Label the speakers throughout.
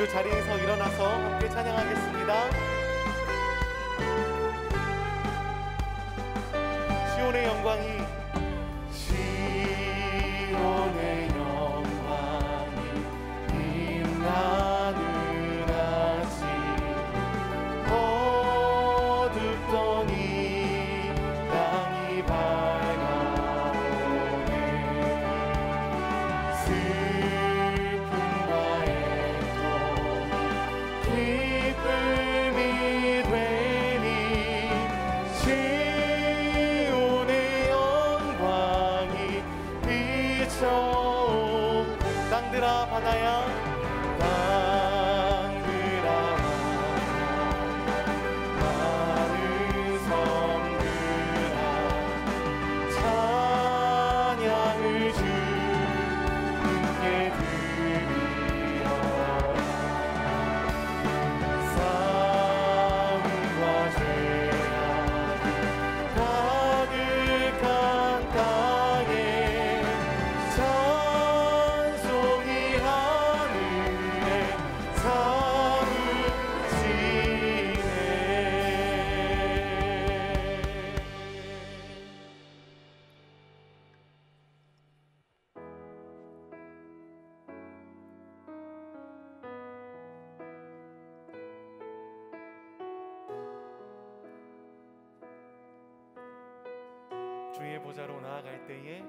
Speaker 1: 모두 자리에서 일어나서 함께 찬양하겠습니다. 시온의 영광이, 시온의 영광이 빛나는 아침, 어둡던 이 땅이 밝아오네. 슬픔과 애도 기쁨이 되니 시온의 영광이 비춰오. 땅들아 바다야, 땅들아 많은 섬들아 찬양을 주님께 드리어라. 싸움과 죄악 가득한 땅에 찬송이 하늘에 사무치네. 주의 보좌로 나아갈 때에,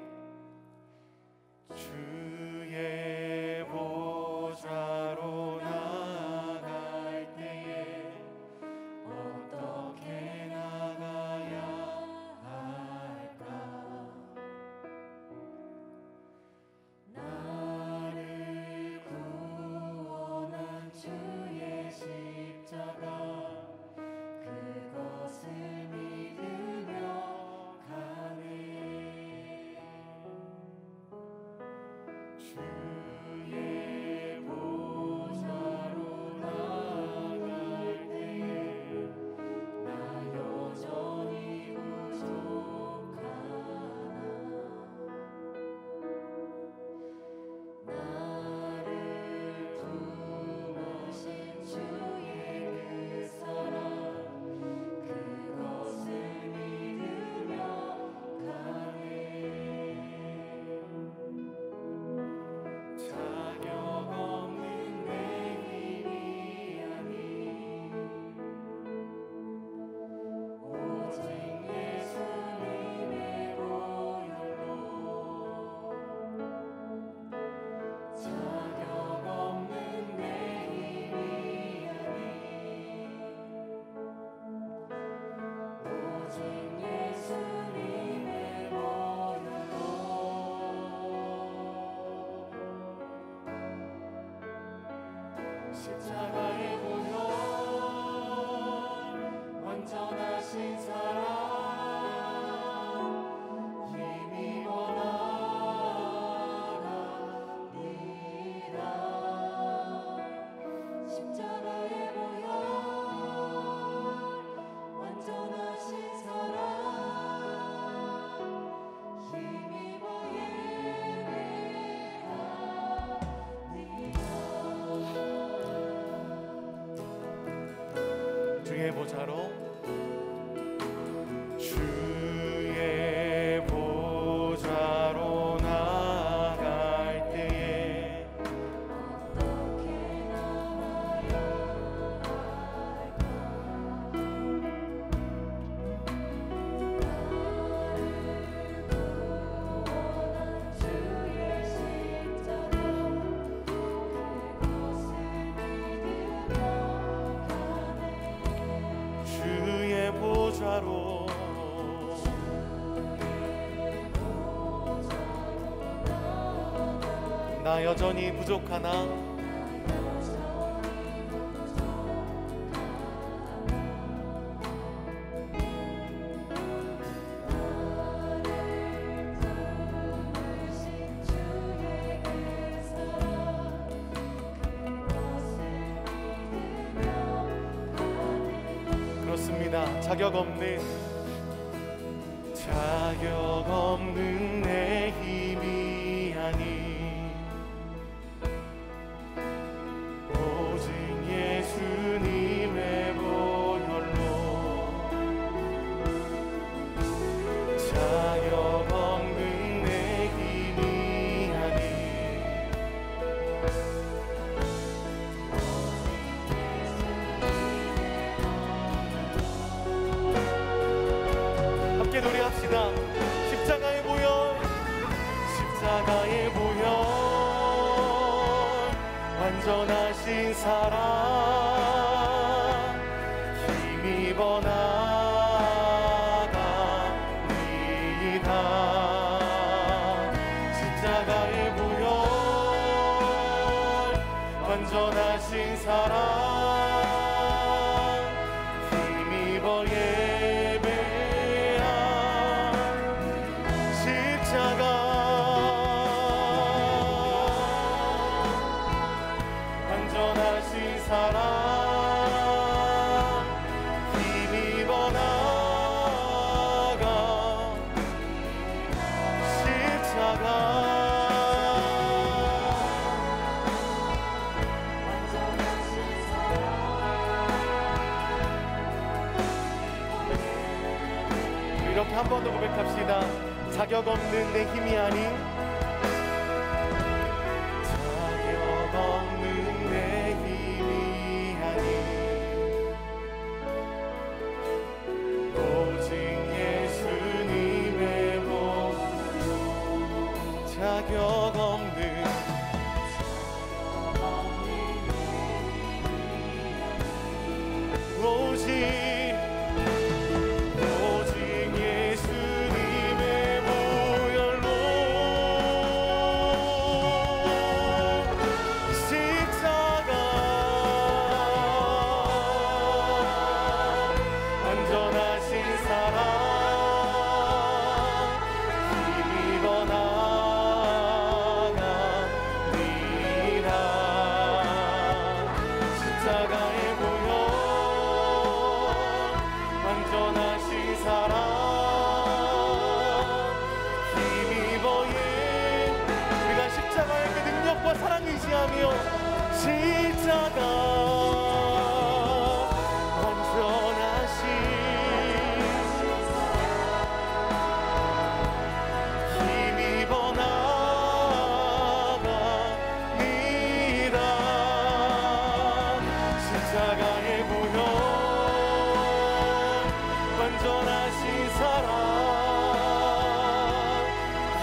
Speaker 1: 주의 보좌로 나아갈 때에 어떻게 나가야 할까? 나를 구원한 주의 십자가, 그것을 믿으며 가네. 주의 보좌로 나아갈 때에 나 여전히 부족하나. 나를 품으신 주의 그 사랑, 그것을 믿으며 가네. 자격 없는 내 힘이 아니 오직 예수님의 보혈로. 자격 없는 내 힘이 아니 오직 예수님의 보혈로. 십자가의 보혈, 완전하신 사랑 힘입어 나가리라. 십자가의 보혈, 완전하신 사랑 힘입어 예배하리라. 주의 보좌로, 주의 보좌로 나아갈 때에 어떻게 나가야 할까? 나를 구원한 주의 십자가, 그것을 믿으며 가네. 주의 보좌로, 나 여전히 부족하나. 그렇습니다. 자격 없는 내 힘이 아니 오직 완전하신 사랑 힘입어 나갑니다. 십자가의 보혈 완전하신 사랑 힘입어 예배한 십자가 완전하신 사랑 힘입어 나가 십자가 이렇게 한 번 더 고백합시다. 자격 없는 내 힘이 아닌 자격 없는 내 힘이 아닌 오직 예수님의 복 자격 없는 오직 예수님의 보혈로 십자가 완전하신 사랑 힘입어 나갑니다. 십자가의 보혈 완전하신 사랑 힘입어 우리가 십자가의 그 능력과 사랑을 의지하며 십자가 완전하신 힘입어 나갑니다. 십자가의 보혈 완전하신 사랑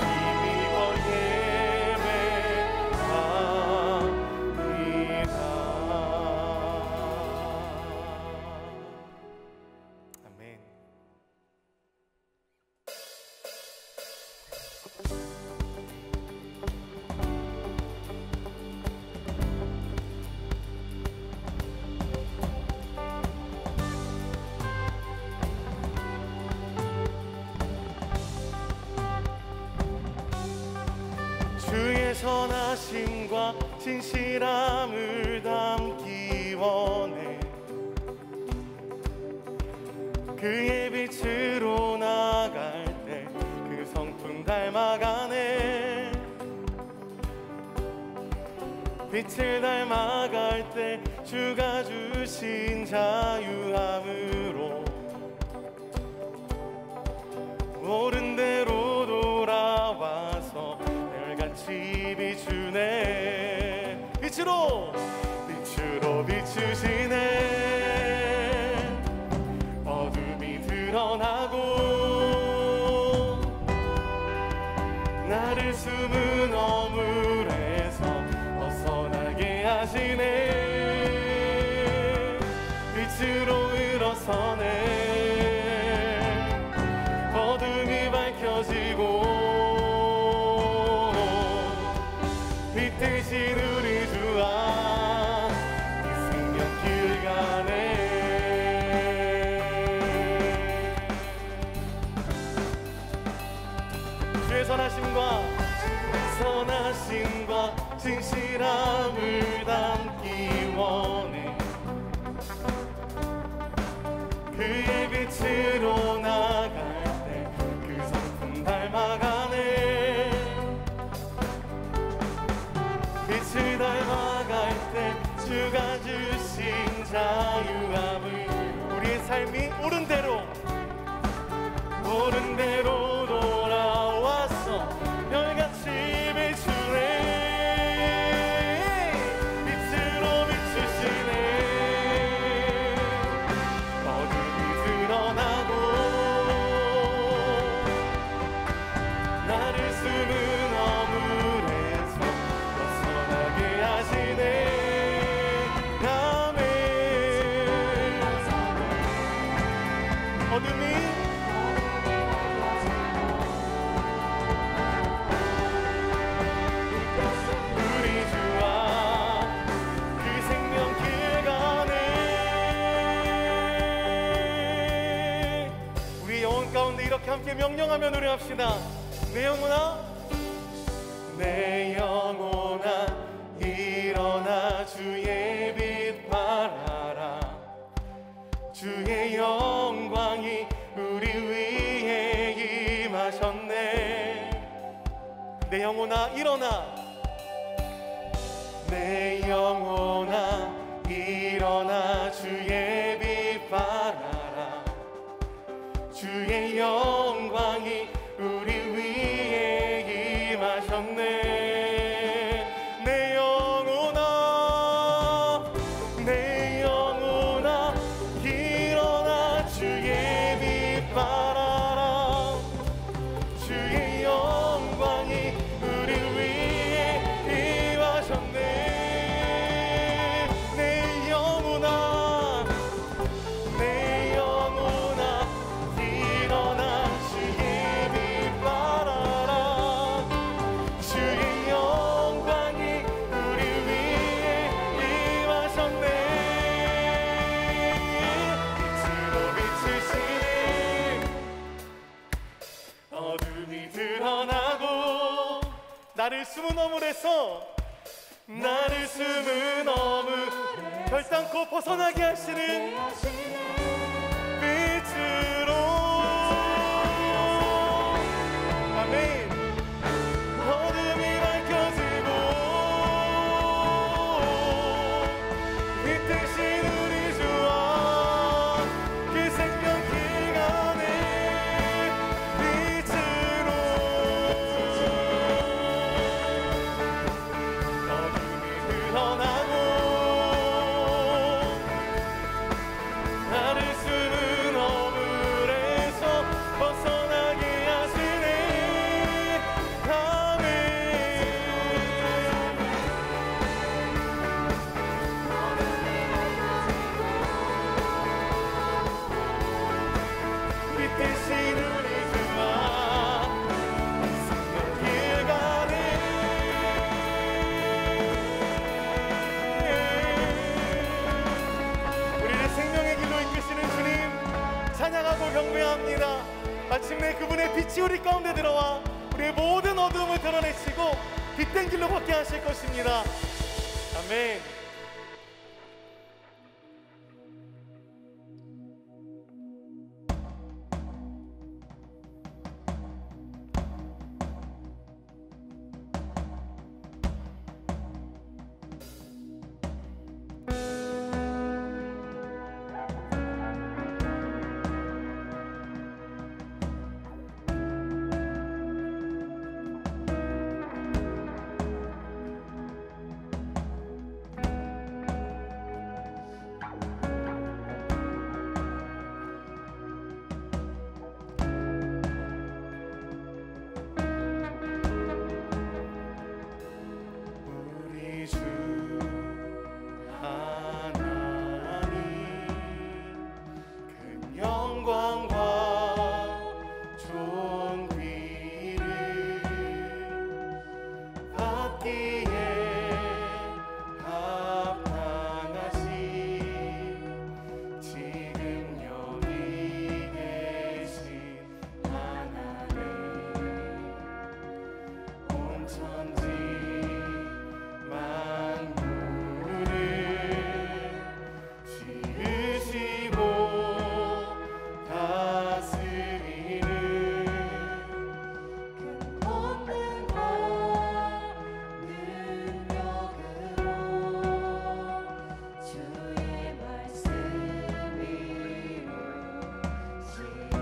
Speaker 1: 힘입어 예배합니다. 아멘. 주의 선하심과 진실함을 담기 원해 그의 빛으로 나갈 때 그 성품 닮아가네. 빛을 닮아갈 때 주가 주신 자유함으로 옳은 대로 돌아와서 별같이 비추네. 빛으로 비추시네. 어둠이 드러나고 나를 숨은 어물에서 벗어나게 하시네. 빛으로 일어서네. 어둠이 밝혀지고 빛 대신 우리 주와 이 생명길 가네. 주의 선하심과 진실함을 담기 원해 그의 빛으로 나갈 때 그 성품 닮아가네. 빛을 닮아갈 때 주가 주신 자유함을 우리의 삶이 옳은 대로 돌아와서 별같이 비추네. 빛으로 비추시네. 어둠이 드러나고 나를 숨은 어물에서 벗어나게 하시네. 명령하며 노래합시다. 내 영혼아, 내 영혼아 일어나 주의 빛 발하라. 주의 영광이 우리 위에 임하셨네. 내 영혼아 일어나, 내 영혼아 일어나 주의 빛 발하라. 주의 영광이 우리 위에 임하셨네. 내 영혼아, 내 영혼아 일어나 주의 빛 발하라. 주의 영광이 우리 위에 임하셨네. 내 영혼아, 내 영혼아 일어나 주의 빛 발하라. 주의 영광이 우리 위에 임하셨네. 빛으로 비추시네. 어둠이 드러나고 나를 숨은 어물에서, 나를 숨은 어물 결단코 벗어나게 하시는 빛으로. 아멘. 어둠이 밝혀지고 빛 대신 우리 주와 그 생명길 가네. 빛으로 어둠이 드러나고 나를 숨은 어물에서 벗어나게 하시네. 아멘. 빛 대신 우리 주와 생명길 가네. 우리를 생명의 길로 이끄시는 주님 찬양하고 경배합니다. 마침내 그분의 빛이 우리 가운데 들어와 우리의 모든 어두움을 드러내시고 빛된 길로 걷게 하실 것입니다. 아멘. 우리 주 하나님 큰 영광과 존귀를 받기에 합당하신 지금 여기 계신 하나님, 온 천지 만물을 지으시고 다스리는
Speaker 2: 권능과 능력으로 주의 말씀이 이루시니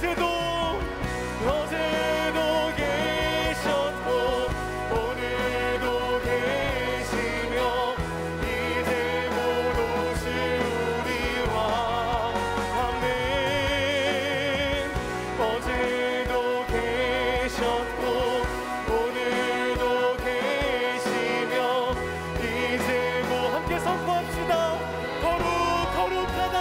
Speaker 1: 어제도 계셨고 오늘도 계시며 이제 못 오실 우리와 아멘. 어제도 계셨고 오늘도 계시며 이제 뭐 함께 선포합시다. 거룩하다.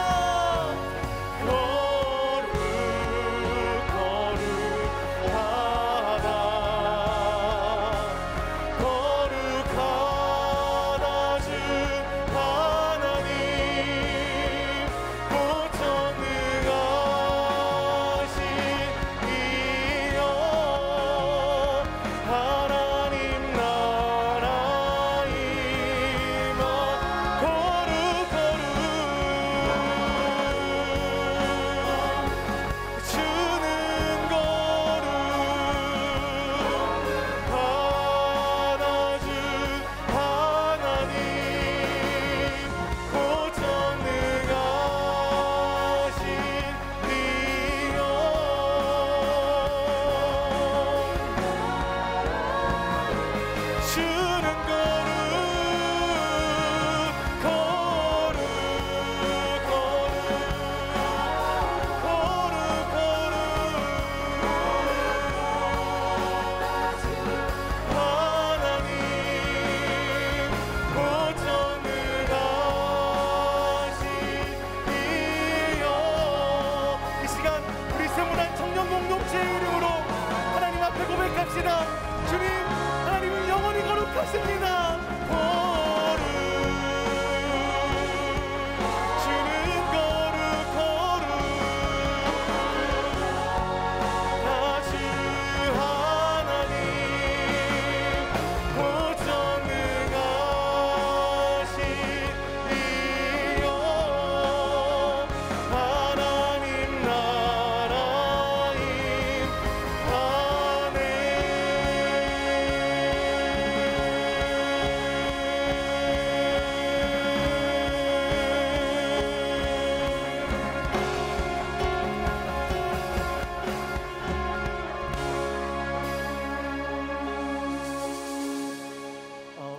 Speaker 1: 주님, 하나님은 영원히 거룩하십니다. 주는 거룩 다주 하나님 고전능하신 이여 하나님 나라임 아멘.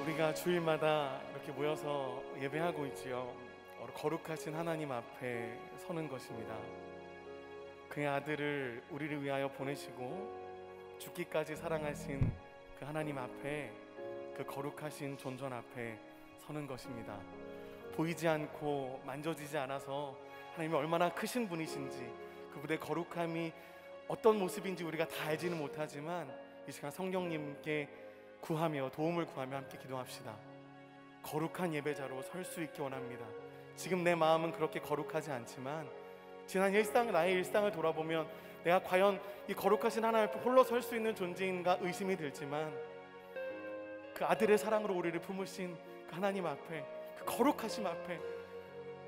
Speaker 1: 우리가 주일마다 이렇게 모여서 예배하고 있지요. 거룩하신 하나님 앞에 서는 것입니다. 그의 아들을 우리를 위하여 보내시고 죽기까지 사랑하신 그 하나님 앞에, 그 거룩하신 존전 앞에 서는 것입니다. 보이지 않고 만져지지 않아서 하나님이 얼마나 크신 분이신지, 그분의 거룩함이 어떤 모습인지 우리가 다 알지는 못하지만 이 시간 성령님께 구하며 도움을 구하며 함께 기도합시다. 거룩한 예배자로 설 수 있기 원합니다. 지금 내 마음은 그렇게 거룩하지 않지만 지난 나의 일상을 돌아보면 내가 과연 이 거룩하신 하나님 앞에 홀로 설 수 있는 존재인가 의심이 들지만, 그 아들의 사랑으로 우리를 품으신 그 하나님 앞에, 그 거룩하심 앞에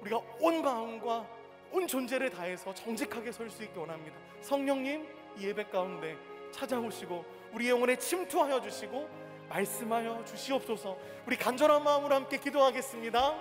Speaker 1: 우리가 온 마음과 온 존재를 다해서 정직하게 설 수 있기 원합니다. 성령님, 이 예배 가운데 찾아오시고 우리 영혼에 침투하여 주시고 말씀하여 주시옵소서. 우리 간절한 마음으로 함께 기도하겠습니다.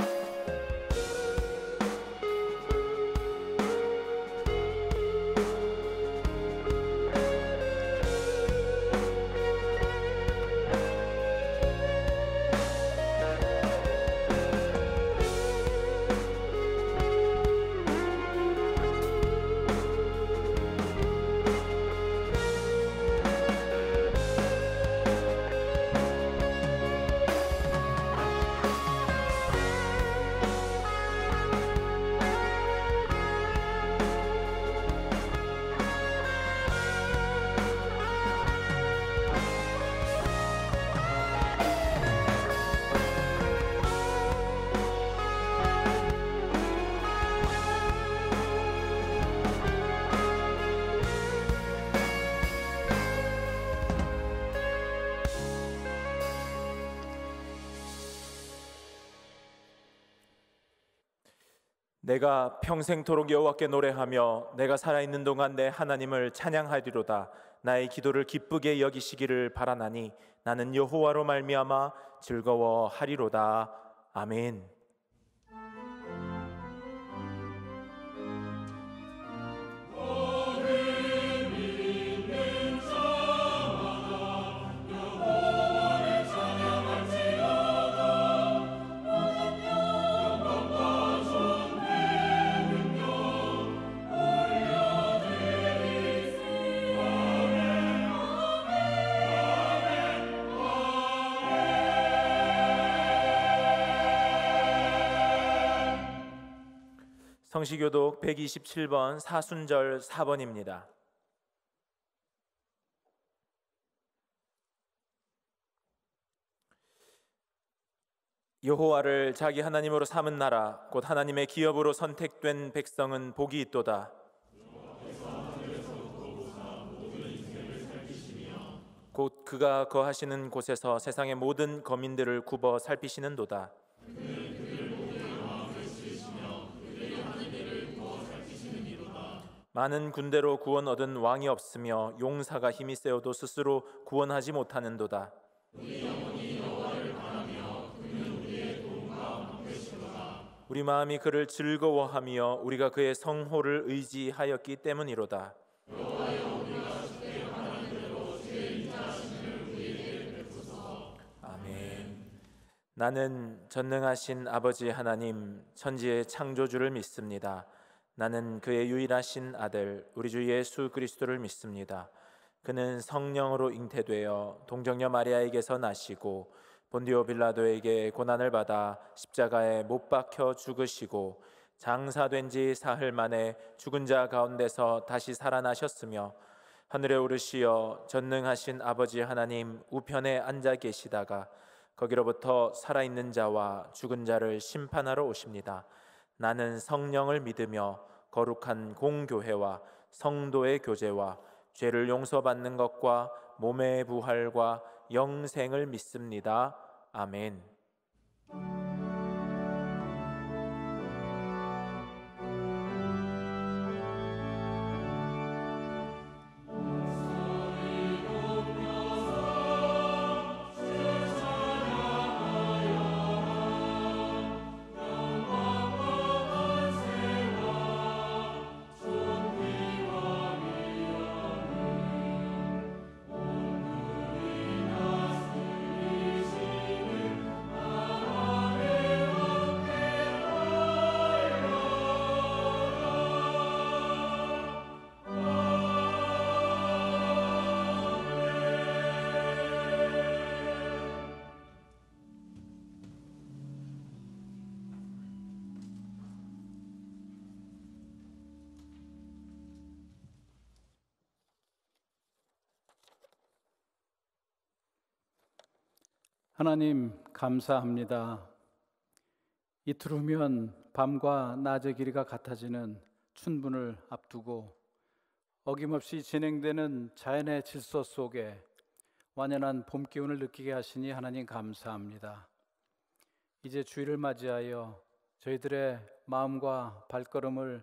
Speaker 3: 내가 평생토록 여호와께 노래하며 내가 살아있는 동안 내 하나님을 찬양하리로다. 나의 기도를 기쁘게 여기시기를 바라나니 나는 여호와로 말미암아 즐거워하리로다. 아멘.
Speaker 2: 오늘
Speaker 3: 성시교독 127번 사순절 4번입니다. 여호와를 자기 하나님으로 삼은 나라 곧 하나님의 기업으로 선택된 백성은 복이 있도다. 곧 그가 거하시는 곳에서 세상의 모든 거민들을 굽어 살피시는도다. 많은 군대로 구원 얻은 왕이 없으며 용사가 힘이 세어도 스스로 구원하지 못하는도다. 우리 마음이 그를 즐거워하며 우리가 그의 성호를 의지하였기 때문이로다. 아멘. 나는 전능하신 아버지 하나님 천지의 창조주를 믿습니다. 나는 그의 유일하신 아들 우리 주 예수 그리스도를 믿습니다. 그는 성령으로 잉태되어 동정녀 마리아에게서 나시고 본디오 빌라도에게 고난을 받아 십자가에 못 박혀 죽으시고 장사된 지 사흘 만에 죽은 자 가운데서 다시 살아나셨으며 하늘에 오르시어 전능하신 아버지 하나님 우편에 앉아 계시다가 거기로부터 살아있는 자와 죽은 자를 심판하러 오십니다. 나는 성령을 믿으며 거룩한 공교회와 성도의 교제와 죄를 용서받는 것과 몸의 부활과 영생을 믿습니다. 아멘.
Speaker 4: 하나님 감사합니다. 이틀 후면 밤과 낮의 길이가 같아지는 춘분을 앞두고 어김없이 진행되는 자연의 질서 속에 완연한 봄 기운을 느끼게 하시니 하나님 감사합니다. 이제 주일을 맞이하여 저희들의 마음과 발걸음을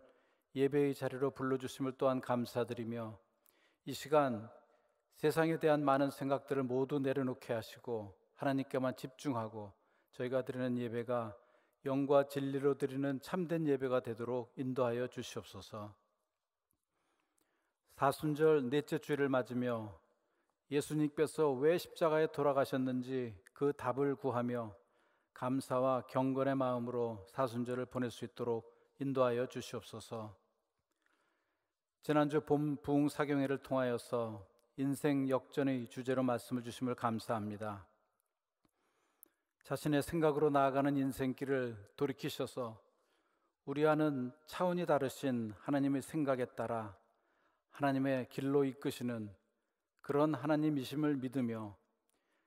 Speaker 4: 예배의 자리로 불러주심을 또한 감사드리며 이 시간 세상에 대한 많은 생각들을 모두 내려놓게 하시고 하나님께만 집중하고 저희가 드리는 예배가 영과 진리로 드리는 참된 예배가 되도록 인도하여 주시옵소서. 사순절 넷째 주일을 맞으며 예수님께서 왜 십자가에 돌아가셨는지 그 답을 구하며 감사와 경건의 마음으로 사순절을 보낼 수 있도록 인도하여 주시옵소서. 지난주 봄 부흥 사경회를 통하여서 인생 역전의 주제로 말씀을 주심을 감사합니다. 자신의 생각으로 나아가는 인생길을 돌이키셔서 우리와는 차원이 다르신 하나님의 생각에 따라 하나님의 길로 이끄시는 그런 하나님이심을 믿으며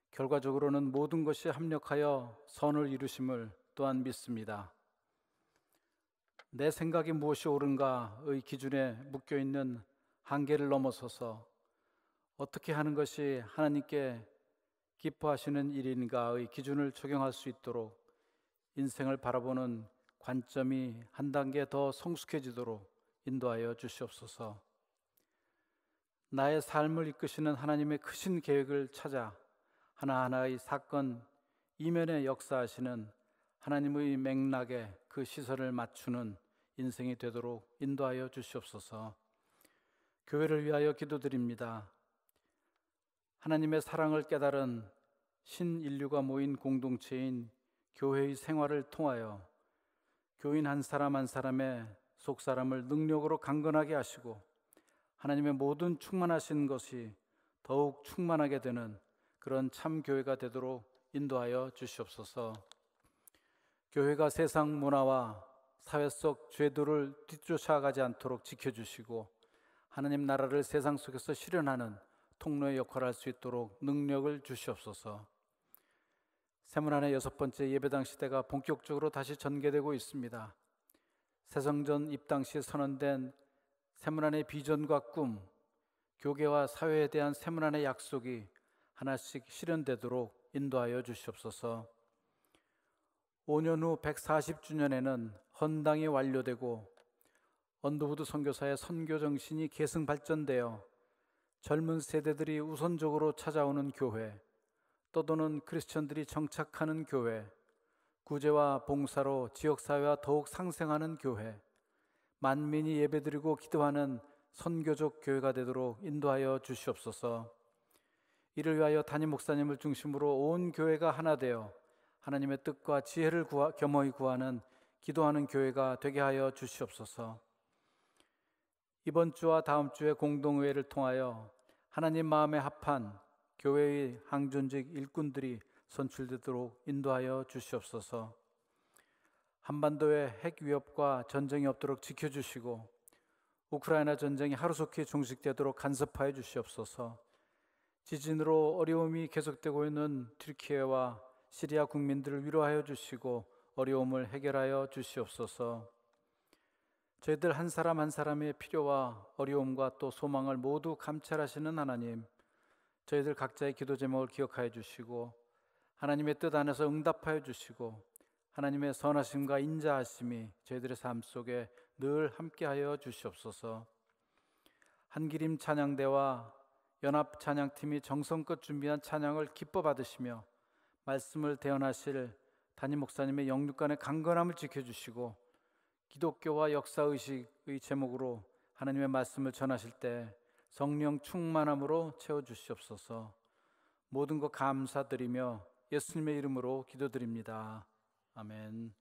Speaker 4: 결과적으로는 모든 것이 합력하여 선을 이루심을 또한 믿습니다. 내 생각이 무엇이 옳은가의 기준에 묶여있는 한계를 넘어서서 어떻게 하는 것이 하나님께 기뻐하시는 일인가의 기준을 적용할 수 있도록 인생을 바라보는 관점이 한 단계 더 성숙해지도록 인도하여 주시옵소서. 나의 삶을 이끄시는 하나님의 크신 계획을 찾아 하나하나의 사건 이면에 역사하시는 하나님의 맥락에 그 시선을 맞추는 인생이 되도록 인도하여 주시옵소서. 교회를 위하여 기도드립니다. 하나님의 사랑을 깨달은 신인류가 모인 공동체인 교회의 생활을 통하여 교인 한 사람 한 사람의 속사람을 능력으로 강건하게 하시고 하나님의 모든 충만하신 것이 더욱 충만하게 되는 그런 참 교회가 되도록 인도하여 주시옵소서. 교회가 세상 문화와 사회 속 죄도를 뒤쫓아가지 않도록 지켜주시고 하나님 나라를 세상 속에서 실현하는 통로의 역할을 할 수 있도록 능력을 주시옵소서. 세문안의 6번째 예배당 시대가 본격적으로 다시 전개되고 있습니다. 새성전 입당 시 선언된 세문안의 비전과 꿈, 교계와 사회에 대한 세문안의 약속이 하나씩 실현되도록 인도하여 주시옵소서. 5년 후 140주년에는 헌당이 완료되고 언더우드 선교사의 선교 정신이 계승 발전되어 젊은 세대들이 우선적으로 찾아오는 교회, 떠도는 크리스천들이 정착하는 교회, 구제와 봉사로 지역사회와 더욱 상생하는 교회, 만민이 예배드리고 기도하는 선교적 교회가 되도록 인도하여 주시옵소서. 이를 위하여 담임 목사님을 중심으로 온 교회가 하나 되어 하나님의 뜻과 지혜를 겸허히 구하는 기도하는 교회가 되게 하여 주시옵소서. 이번 주와 다음 주에 공동회의를 통하여 하나님 마음에 합한 교회의 항존직 일꾼들이 선출되도록 인도하여 주시옵소서. 한반도의 핵 위협과 전쟁이 없도록 지켜주시고 우크라이나 전쟁이 하루속히 종식되도록 간섭하여 주시옵소서. 지진으로 어려움이 계속되고 있는 튀르키예와 시리아 국민들을 위로하여 주시고 어려움을 해결하여 주시옵소서. 저희들 한 사람 한 사람의 필요와 어려움과 또 소망을 모두 감찰하시는 하나님, 저희들 각자의 기도 제목을 기억하여 주시고 하나님의 뜻 안에서 응답하여 주시고 하나님의 선하심과 인자하심이 저희들의 삶 속에 늘 함께하여 주시옵소서. 한기림 찬양대와 연합 찬양팀이 정성껏 준비한 찬양을 기뻐 받으시며 말씀을 대언하실 담임 목사님의 영육간의 강건함을 지켜주시고 기독교와 역사의식의 제목으로 하나님의 말씀을 전하실 때 성령 충만함으로 채워주시옵소서. 모든 것 감사드리며 예수님의 이름으로 기도드립니다. 아멘.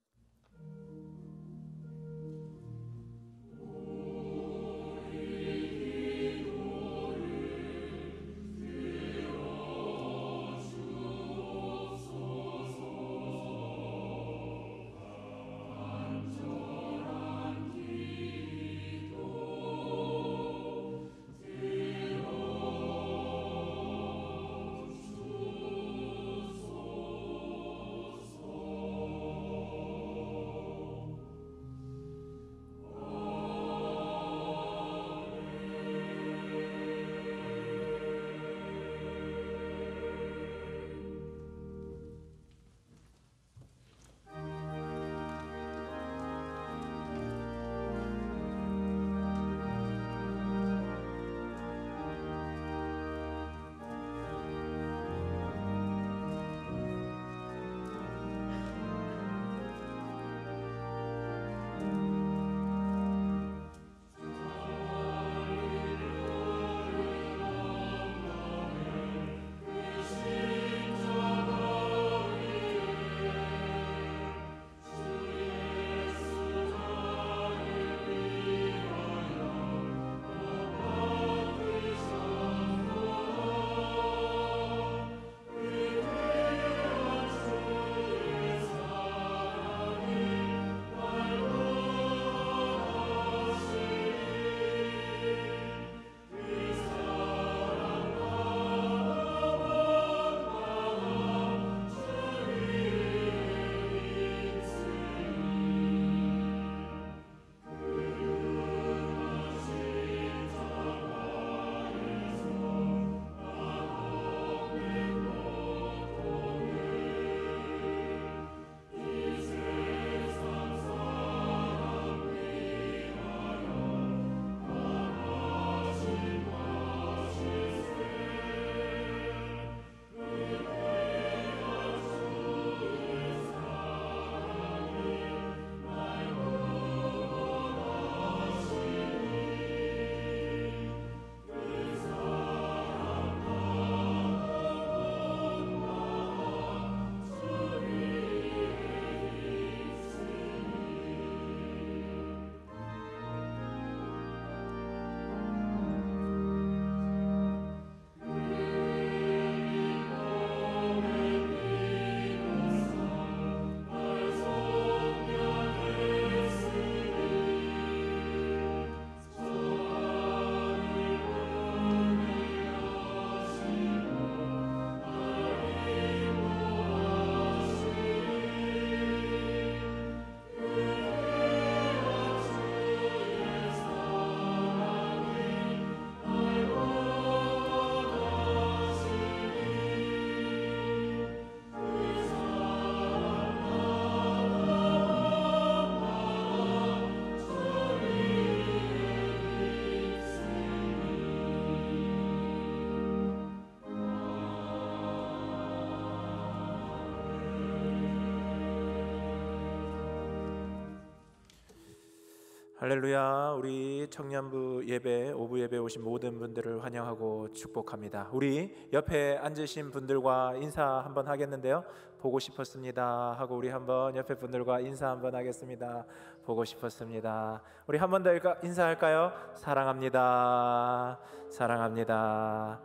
Speaker 3: 할렐루야. 우리 청년부 예배, 오부 예배 오신 모든 분들을 환영하고 축복합니다. 우리 옆에 앉으신 분들과 인사 한번 하겠는데요. 보고 싶었습니다 하고 우리 한번 옆에 분들과 인사 한번 하겠습니다. 보고 싶었습니다. 우리 한 번 더 인사할까요? 사랑합니다. 사랑합니다.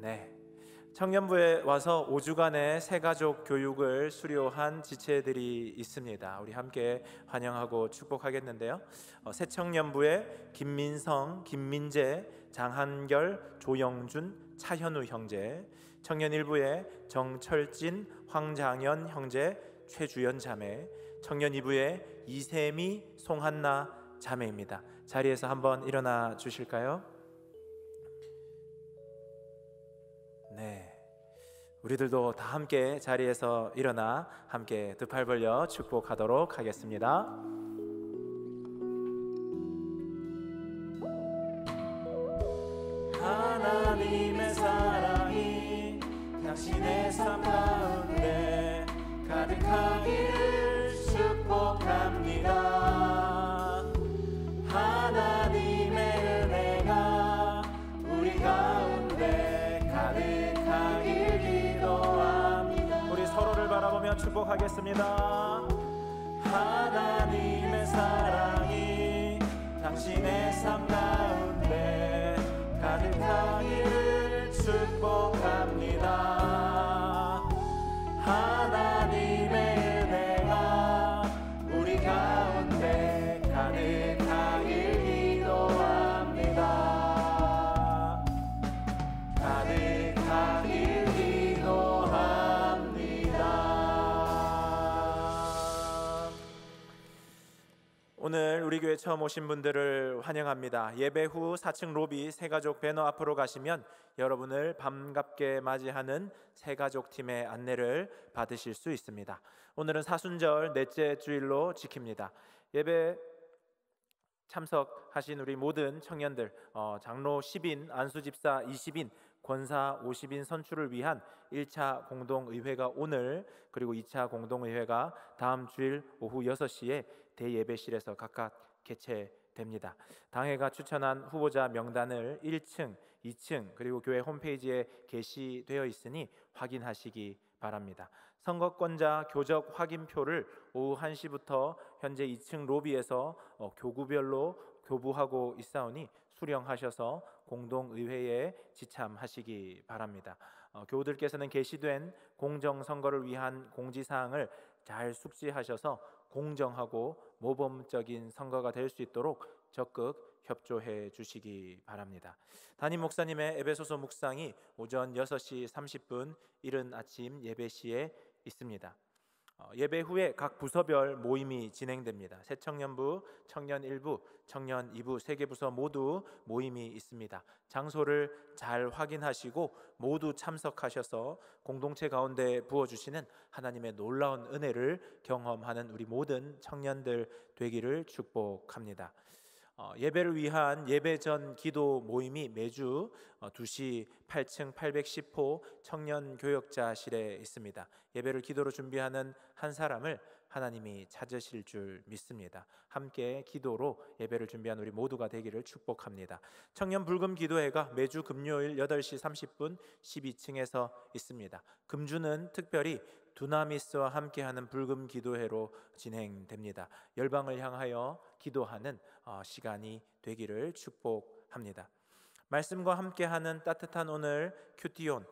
Speaker 3: 네. 청년부에 와서 5주간의 새가족 교육을 수료한 지체들이 있습니다. 우리 함께 환영하고 축복하겠는데요. 새청년부에 김민성, 김민재, 장한결, 조영준, 차현우 형제, 청년 1부에 정철진, 황장현 형제, 최주연 자매, 청년 2부에 이세미, 송한나 자매입니다. 자리에서 한번 일어나 주실까요? 네, 우리들도 다 함께 자리에서 일어나 함께 두 팔 벌려 축복하도록 하겠습니다. 하나님의 사랑이 당신의 삶 가운데 가득하기를 축복합니다. 하나님의 은혜가 우리 가운데 가득하길 기도합니다. 우리 서로를 바라보며 축복하겠습니다. 하나님의 사랑이 당신의 삶 가운데 가득하기를 축복합니다. 하나님의 은혜가 우리 가운데 가득하길 기도합니다. 가득하길 기도합니다. 오늘 우리 교회 처음 오신 분들을 환영합니다. 예배 후 4층 로비 새가족 배너 앞으로 가시면 여러분을 반갑게 맞이하는 새가족 팀의 안내를 받으실 수 있습니다. 오늘은 사순절 넷째 주일로 지킵니다. 예배 참석하신 우리 모든 청년들, 장로 10인, 안수집사 20인, 권사 50인 선출을 위한 1차 공동의회가 오늘, 그리고 2차 공동의회가 다음 주일 오후 6시에 대예배실에서 각각 개최됩니다. 당회가 추천한 후보자 명단을 1층, 2층 그리고 교회 홈페이지에 게시되어 있으니 확인하시기 바랍니다. 선거권자 교적 확인표를 오후 1시부터 현재 2층 로비에서 교구별로 교부하고 있사오니 수령하셔서 공동의회에 지참하시기 바랍니다. 교우들께서는 게시된 공정선거를 위한 공지사항을 잘 숙지하셔서 공정하고 모범적인 선거가 될 수 있도록 적극 협조해 주시기 바랍니다. 담임 목사님의 에베소서 묵상이 오전 6시 30분 이른 아침 예배 시에 있습니다. 예배 후에 각 부서별 모임이 진행됩니다. 새청년부, 청년 1부, 청년 2부 세 개 부서 모두 모임이 있습니다. 장소를 잘 확인하시고 모두 참석하셔서 공동체 가운데 부어주시는 하나님의 놀라운 은혜를 경험하는 우리 모든 청년들 되기를 축복합니다. 예배를 위한 예배 전 기도 모임이 매주 2시 8층 810호 청년교역자실에 있습니다. 예배를 기도로 준비하는 한 사람을 하나님이 찾으실 줄 믿습니다. 함께 기도로 예배를 준비한 우리 모두가 되기를 축복합니다. 청년 불금 기도회가 매주 금요일 8시 30분 12층에서 있습니다. 금주는 특별히 두나미스와 함께하는 불금 기도회로 진행됩니다. 열방을 향하여 기도하는 시간이 되기를 축복합니다. 말씀과 함께하는 따뜻한 오늘 큐티온,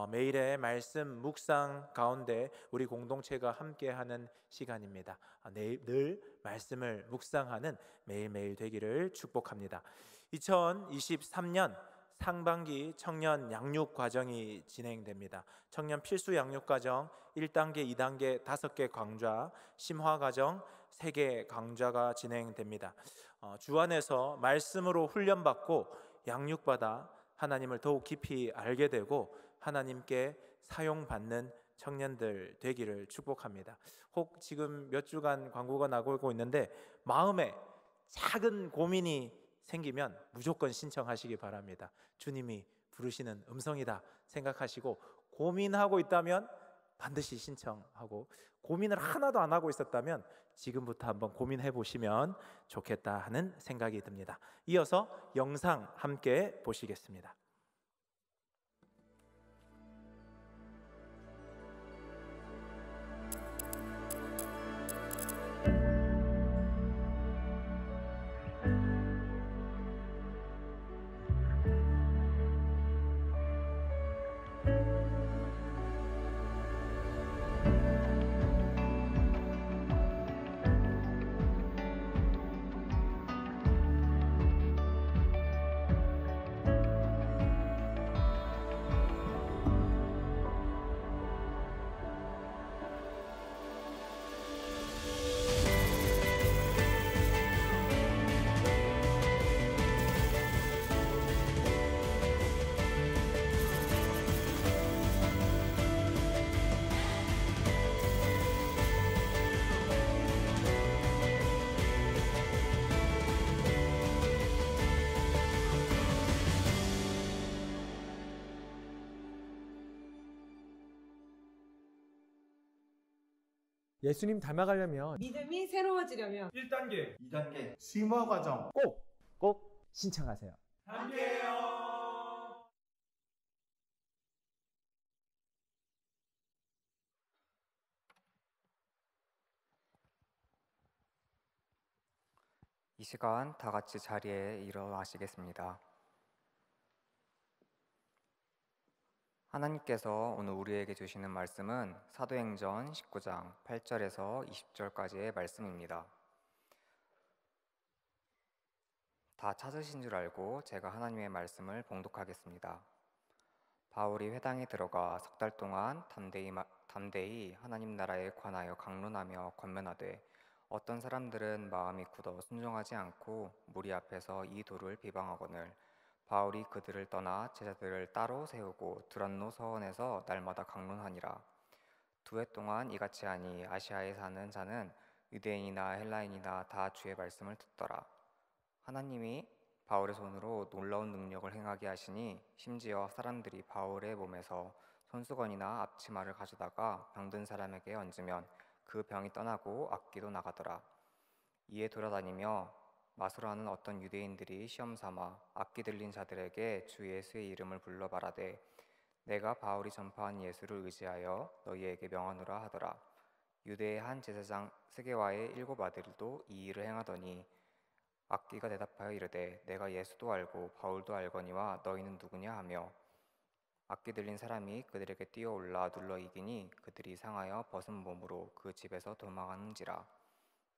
Speaker 3: 매일의 말씀 묵상 가운데 우리 공동체가 함께하는 시간입니다. 늘 말씀을 묵상하는 매일매일 되기를 축복합니다. 2023년 상반기 청년 양육 과정이 진행됩니다. 청년 필수 양육 과정 1단계, 2단계 5개 강좌, 심화 과정 3개 강좌가 진행됩니다. 주 안에서 말씀으로 훈련받고 양육받아 하나님을 더욱 깊이 알게 되고 하나님께 사용받는 청년들 되기를 축복합니다. 혹 지금 몇 주간 광고가 나오고 있는데 마음에 작은 고민이 생기면 무조건 신청하시기 바랍니다. 주님이 부르시는 음성이다 생각하시고 고민하고 있다면 반드시 신청하고, 고민을 하나도 안 하고 있었다면 지금부터 한번 고민해 보시면 좋겠다 하는 생각이 듭니다. 이어서 영상 함께 보시겠습니다.
Speaker 5: 예수님 닮아가려면
Speaker 6: 믿음이 새로워지려면
Speaker 3: 1단계, 2단계
Speaker 1: 심화 과정
Speaker 5: 꼭 신청하세요.
Speaker 3: 함께해요.
Speaker 7: 이 시간 다 같이 자리에 일어나시겠습니다. 하나님께서 오늘 우리에게 주시는 말씀은 사도행전 19장 8절에서 20절까지의 말씀입니다. 다 찾으신 줄 알고 제가 하나님의 말씀을 봉독하겠습니다. 바울이 회당에 들어가 석 달 동안 담대히 하나님 나라에 관하여 강론하며 권면하되 어떤 사람들은 마음이 굳어 순종하지 않고 무리 앞에서 이 도를 비방하거늘 바울이 그들을 떠나 제자들을 따로 세우고 두란노 서원에서 날마다 강론하니라. 2해 동안 이같이 하니 아시아에 사는 자는 유대인이나 헬라인이나 다 주의 말씀을 듣더라. 하나님이 바울의 손으로 놀라운 능력을 행하게 하시니 심지어 사람들이 바울의 몸에서 손수건이나 앞치마를 가져다가 병든 사람에게 얹으면 그 병이 떠나고 악기도 나가더라. 이에 돌아다니며 마술하는 어떤 유대인들이 시험 삼아 악기 들린 자들에게 주 예수의 이름을 불러 말하되 내가 바울이 전파한 예수를 의지하여 너희에게 명하노라 하더라. 유대의 한 제사장 스게와의 7 아들도 이 일을 행하더니 악기가 대답하여 이르되 내가 예수도 알고 바울도 알거니와 너희는 누구냐 하며 악기 들린 사람이 그들에게 뛰어올라 눌러 이기니 그들이 상하여 벗은 몸으로 그 집에서 도망하는지라.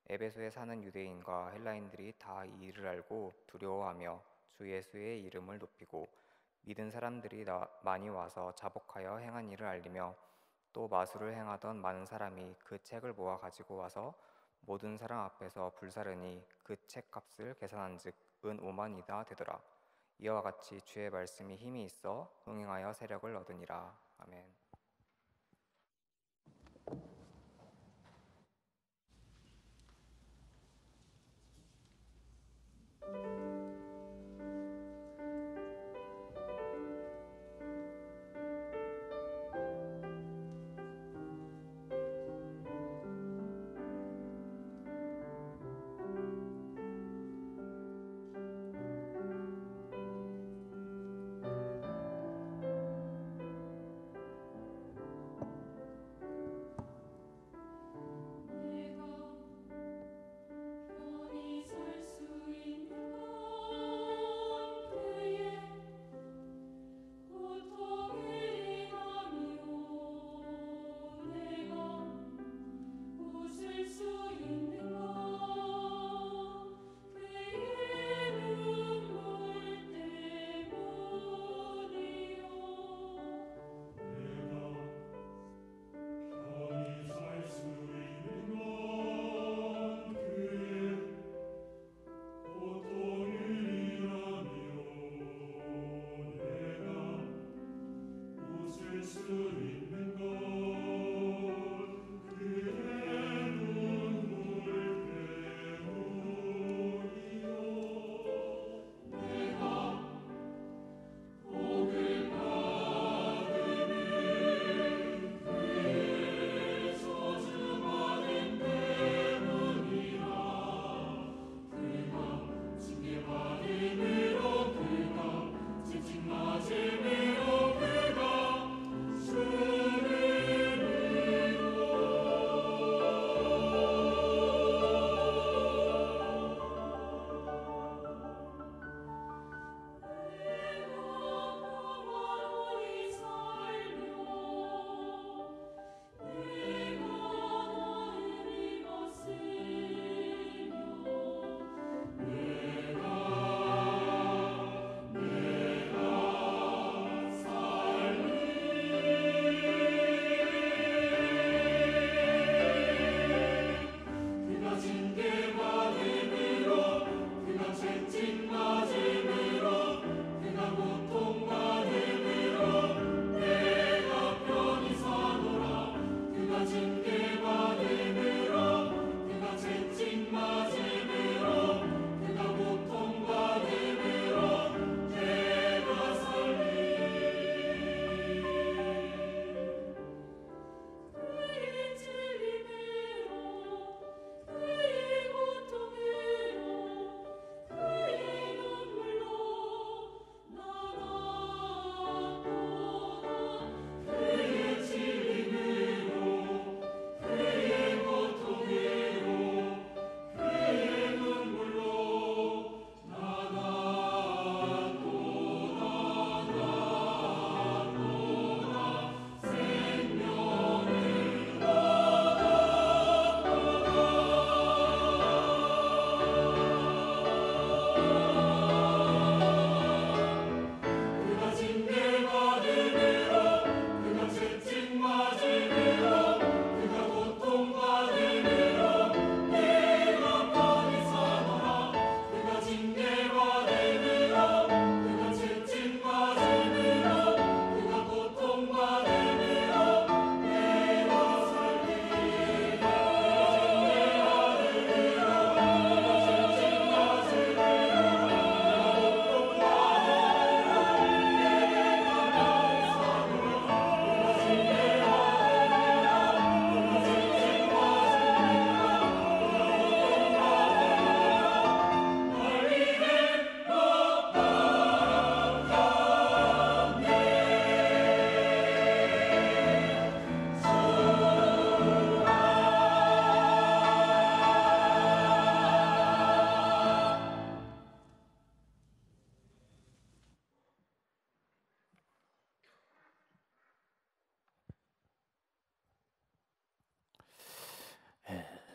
Speaker 7: 에베소에 사는 유대인과 헬라인들이 다 이 일을 알고 두려워하며 주 예수의 이름을 높이고 믿은 사람들이 많이 와서 자복하여 행한 일을 알리며 또 마술을 행하던 많은 사람이 그 책을 모아 가지고 와서 모든 사람 앞에서 불사르니 그 책 값을 계산한즉 은 5만이나 되더라. 이와 같이 주의 말씀이 힘이 있어 흥행하여 세력을 얻으니라. 아멘.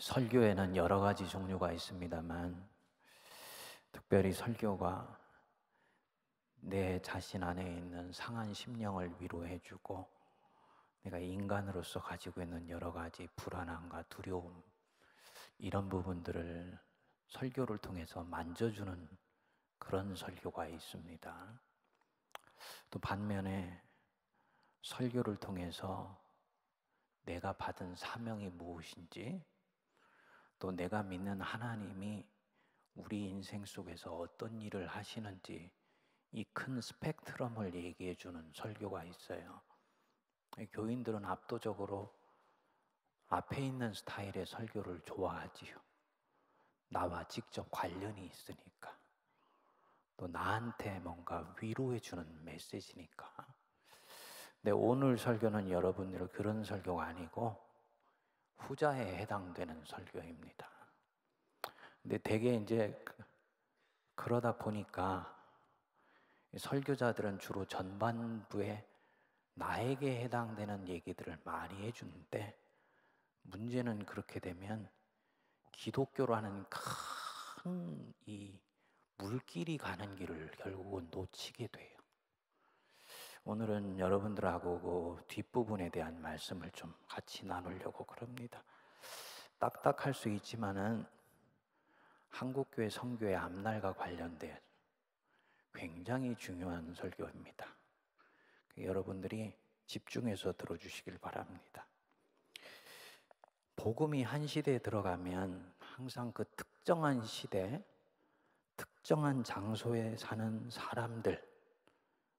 Speaker 6: 설교에는 여러 가지 종류가 있습니다만 특별히 설교가 내 자신 안에 있는 상한 심령을 위로해주고 내가 인간으로서 가지고 있는 여러 가지 불안함과 두려움 이런 부분들을 설교를 통해서 만져주는 그런 설교가 있습니다. 또 반면에 설교를 통해서 내가 받은 사명이 무엇인지 또 내가 믿는 하나님이 우리 인생 속에서 어떤 일을 하시는지 이 큰 스펙트럼을 얘기해 주는 설교가 있어요. 교인들은 압도적으로 앞에 있는 스타일의 설교를 좋아하지요. 나와 직접 관련이 있으니까. 또 나한테 뭔가 위로해 주는 메시지니까. 근데 오늘 설교는 여러분들 그런 설교가 아니고 후자에 해당되는 설교입니다. 근데 되게 이제 그러다 보니까 설교자들은 주로 전반부에 나에게 해당되는 얘기들을 많이 해주는데 문제는 그렇게 되면 기독교라는 큰 이 물길이 가는 길을 결국은 놓치게 돼요. 오늘은 여러분들하고 그 뒷부분에 대한 말씀을 좀 같이 나누려고 그럽니다. 딱딱할 수 있지만은 한국교회 선교의 앞날과 관련된 굉장히 중요한 설교입니다. 여러분들이 집중해서 들어주시길 바랍니다. 복음이 한 시대에 들어가면 항상 그 특정한 시대, 특정한 장소에 사는 사람들,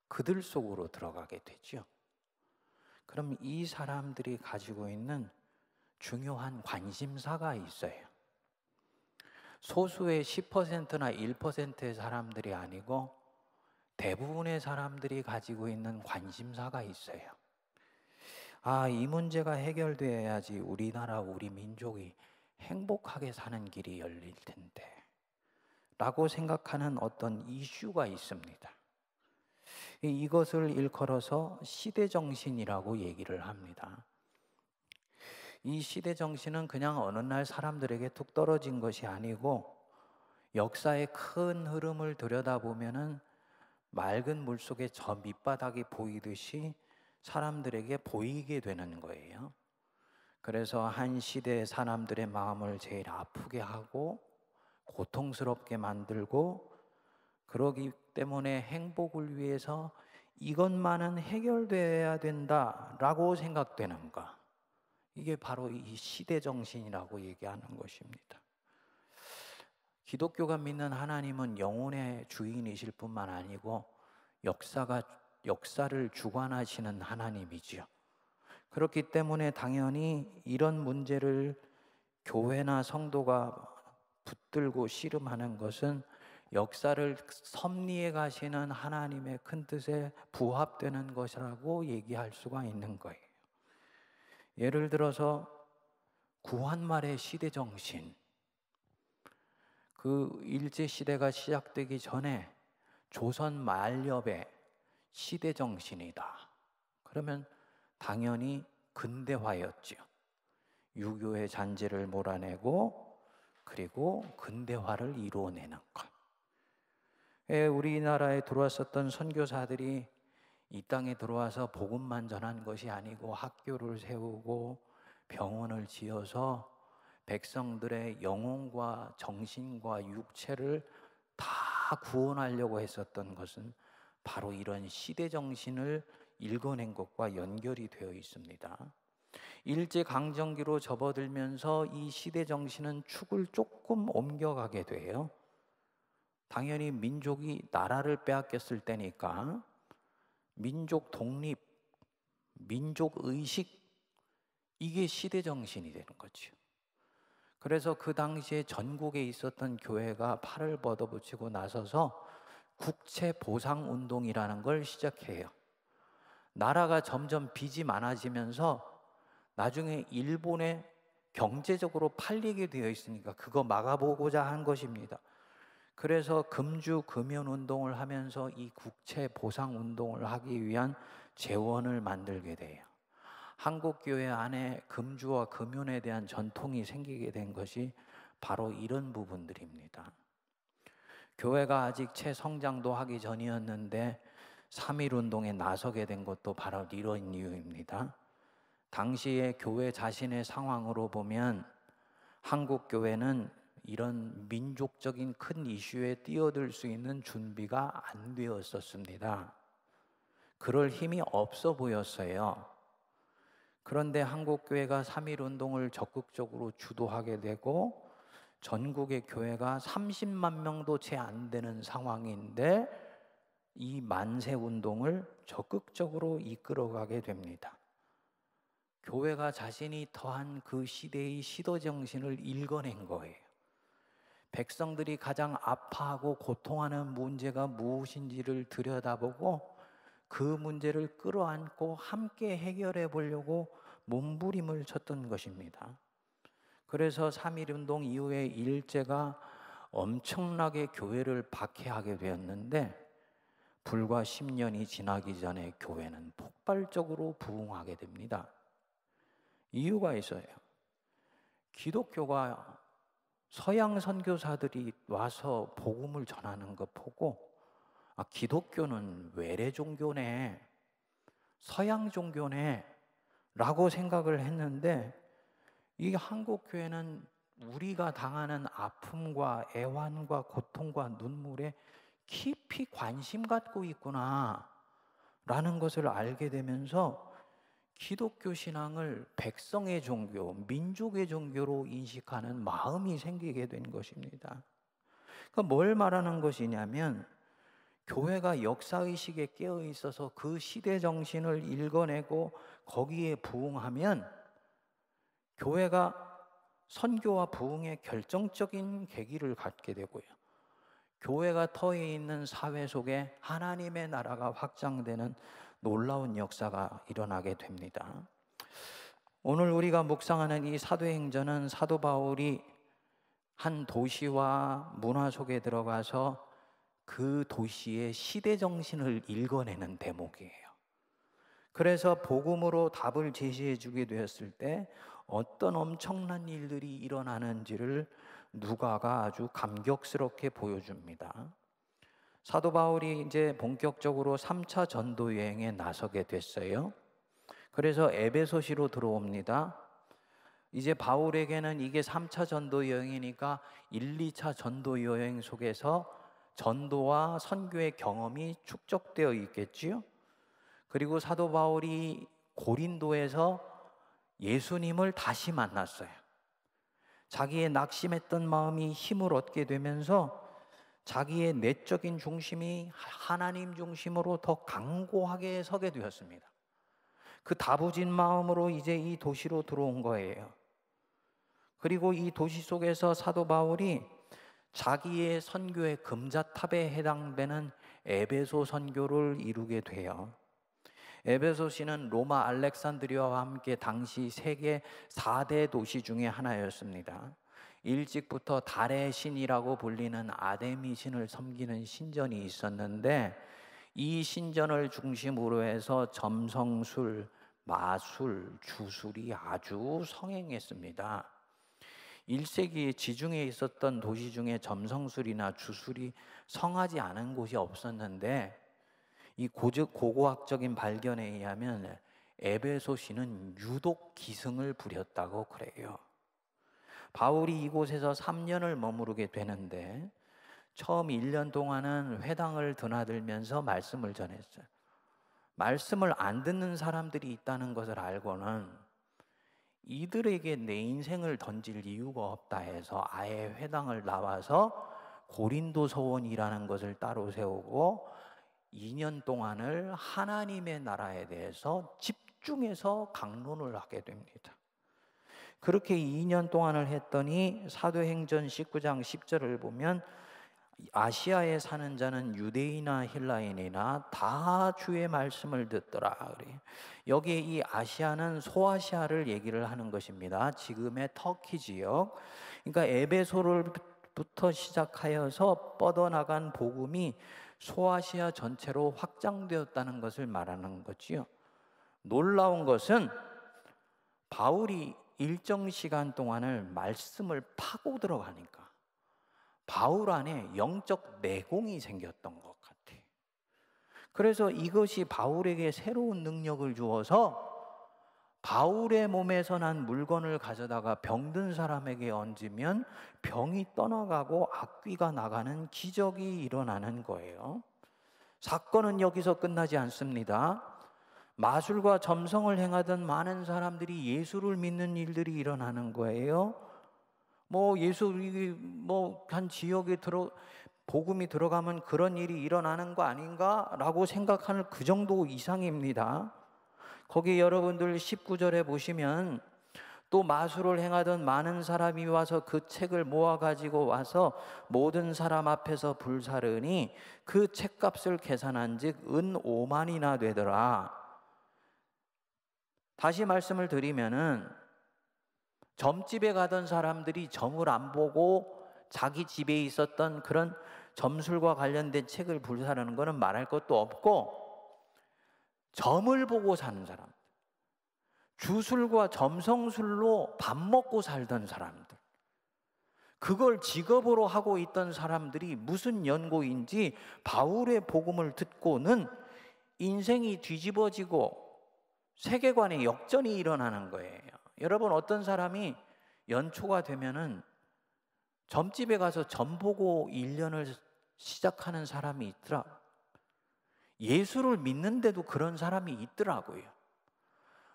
Speaker 6: 그들 속으로 들어가게 되죠. 그럼 이 사람들이 가지고 있는 중요한 관심사가 있어요. 소수의 10%나 1%의 사람들이 아니고 대부분의 사람들이 가지고 있는 관심사가 있어요. 아, 이 문제가 해결돼야지 우리나라, 우리 민족이 행복하게 사는 길이 열릴 텐데 라고 생각하는 어떤 이슈가 있습니다. 이것을 일컬어서 시대정신이라고 얘기를 합니다. 이 시대정신은 그냥 어느 날 사람들에게 툭 떨어진 것이 아니고 역사의 큰 흐름을 들여다보면은 맑은 물속에 저 밑바닥이 보이듯이 사람들에게 보이게 되는 거예요. 그래서 한 시대의 사람들의 마음을 제일 아프게 하고 고통스럽게 만들고, 그러기 때문에 행복을 위해서 이것만은 해결돼야 된다라고 생각되는 것, 이게 바로 이 시대정신이라고 얘기하는 것입니다. 기독교가 믿는 하나님은 영혼의 주인이실 뿐만 아니고 역사를 주관하시는 하나님이지요. 그렇기 때문에 당연히 이런 문제를 교회나 성도가 붙들고 씨름하는 것은 역사를 섭리해 가시는 하나님의 큰 뜻에 부합되는 것이라고 얘기할 수가 있는 거예요. 예를 들어서 구한말의 시대정신, 그 일제시대가 시작되기 전에 조선 말엽의 시대정신이다. 그러면 당연히 근대화였죠. 유교의 잔재를 몰아내고 그리고 근대화를 이루어내는 것. 우리나라에 들어왔었던 선교사들이 이 땅에 들어와서 복음만 전한 것이 아니고 학교를 세우고 병원을 지어서 백성들의 영혼과 정신과 육체를 다 구원하려고 했었던 것은 바로 이런 시대정신을 읽어낸 것과 연결이 되어 있습니다. 일제강점기로 접어들면서 이 시대정신은 축을 조금 옮겨가게 돼요. 당연히 민족이 나라를 빼앗겼을 때니까 민족 독립, 민족 의식, 이게 시대정신이 되는 거죠. 그래서 그 당시에 전국에 있었던 교회가 팔을 걷어붙이고 나서서 국채보상운동이라는 걸 시작해요. 나라가 점점 빚이 많아지면서 나중에 일본에 경제적으로 팔리게 되어 있으니까 그거 막아보고자 한 것입니다. 그래서 금주 금연운동을 하면서 이 국채보상운동을 하기 위한 재원을 만들게 돼요. 한국교회 안에 금주와 금연에 대한 전통이 생기게 된 것이 바로 이런 부분들입니다. 교회가 아직 채성장도 하기 전이었는데 3.1운동에 나서게 된 것도 바로 이런 이유입니다. 당시에 교회 자신의 상황으로 보면 한국교회는 이런 민족적인 큰 이슈에 뛰어들 수 있는 준비가 안 되었었습니다. 그럴 힘이 없어 보였어요. 그런데 한국교회가 3.1운동을 적극적으로 주도하게 되고 전국의 교회가 30만 명도 채 안 되는 상황인데 이 만세운동을 적극적으로 이끌어가게 됩니다. 교회가 자신이 더한 그 시대의 시도정신을 읽어낸 거예요. 백성들이 가장 아파하고 고통하는 문제가 무엇인지를 들여다보고 그 문제를 끌어안고 함께 해결해 보려고 몸부림을 쳤던 것입니다. 그래서 3.1운동 이후에 일제가 엄청나게 교회를 박해하게 되었는데 불과 10년이 지나기 전에 교회는 폭발적으로 부흥하게 됩니다. 이유가 있어요. 기독교가 서양 선교사들이 와서 복음을 전하는 거 보고 기독교는 외래 종교네, 서양 종교네 라고 생각을 했는데 이 한국 교회는 우리가 당하는 아픔과 애환과 고통과 눈물에 깊이 관심 갖고 있구나 라는 것을 알게 되면서 기독교 신앙을 백성의 종교, 민족의 종교로 인식하는 마음이 생기게 된 것입니다. 그러니까 뭘 말하는 것이냐면 교회가 역사의식에 깨어 있어서 그 시대 정신을 읽어내고 거기에 부응하면 교회가 선교와 부흥의 결정적인 계기를 갖게 되고요. 교회가 터에 있는 사회 속에 하나님의 나라가 확장되는 놀라운 역사가 일어나게 됩니다. 오늘 우리가 묵상하는 이 사도행전은 사도 바울이 한 도시와 문화 속에 들어가서 그 도시의 시대 정신을 읽어내는 대목이에요. 그래서 복음으로 답을 제시해 주게 되었을 때 어떤 엄청난 일들이 일어나는지를 누가가 아주 감격스럽게 보여줍니다. 사도 바울이 이제 본격적으로 3차 전도 여행에 나서게 됐어요. 그래서 에베소시로 들어옵니다. 이제 바울에게는 이게 3차 전도 여행이니까 1, 2차 전도 여행 속에서 전도와 선교의 경험이 축적되어 있겠지요. 그리고 사도 바울이 고린도에서 예수님을 다시 만났어요. 자기의 낙심했던 마음이 힘을 얻게 되면서 자기의 내적인 중심이 하나님 중심으로 더 강고하게 서게 되었습니다. 그 다부진 마음으로 이제 이 도시로 들어온 거예요. 그리고 이 도시 속에서 사도 바울이 자기의 선교의 금자탑에 해당되는 에베소 선교를 이루게 돼요. 에베소시는 로마 알렉산드리아와 함께 당시 세계 4대 도시 중에 하나였습니다. 일찍부터 달의 신이라고 불리는 아데미 신을 섬기는 신전이 있었는데 이 신전을 중심으로 해서 점성술, 마술, 주술이 아주 성행했습니다. 1세기에 지중해에 있었던 도시 중에 점성술이나 주술이 성하지 않은 곳이 없었는데 이 고고학적인 발견에 의하면 에베소시는 유독 기승을 부렸다고 그래요. 바울이 이곳에서 3년을 머무르게 되는데 처음 1년 동안은 회당을 드나들면서 말씀을 전했어요. 말씀을 안 듣는 사람들이 있다는 것을 알고는 이들에게 내 인생을 던질 이유가 없다 해서 아예 회당을 나와서 고린도 서원이라는 것을 따로 세우고 2년 동안을 하나님의 나라에 대해서 집중해서 강론을 하게 됩니다. 그렇게 2년 동안을 했더니 사도행전 19장 10절을 보면 아시아에 사는 자는 유대인이나 헬라인이나 다 주의 말씀을 듣더라. 여기에 이 아시아는 소아시아를 얘기를 하는 것입니다. 지금의 터키 지역. 그러니까 에베소를부터 시작하여서 뻗어나간 복음이 소아시아 전체로 확장되었다는 것을 말하는 거지요. 놀라운 것은 바울이 일정 시간 동안을 말씀을 파고 들어가니까 바울 안에 영적 내공이 생겼던 것 같아요. 그래서 이것이 바울에게 새로운 능력을 주어서 바울의 몸에서 난 물건을 가져다가 병든 사람에게 얹으면 병이 떠나가고 악귀가 나가는 기적이 일어나는 거예요. 사건은 여기서 끝나지 않습니다. 마술과 점성을 행하던 많은 사람들이 예수를 믿는 일들이 일어나는 거예요. 한 지역에 복음이 들어가면 그런 일이 일어나는 거 아닌가라고 생각하는 그 정도 이상입니다. 거기 여러분들 19절에 보시면 또 마술을 행하던 많은 사람이 와서 그 책을 모아가지고 와서 모든 사람 앞에서 불사르니 그 책값을 계산한 즉 은 5만이나 되더라. 다시 말씀을 드리면은 점집에 가던 사람들이 점을 안 보고 자기 집에 있었던 그런 점술과 관련된 책을 불사르는 것은 말할 것도 없고, 점을 보고 사는 사람, 주술과 점성술로 밥 먹고 살던 사람들, 그걸 직업으로 하고 있던 사람들이 무슨 연고인지 바울의 복음을 듣고는 인생이 뒤집어지고 세계관의 역전이 일어나는 거예요. 여러분, 어떤 사람이 연초가 되면은 점집에 가서 점 보고 1년을 시작하는 사람이 있더라. 예수를 믿는데도 그런 사람이 있더라고요.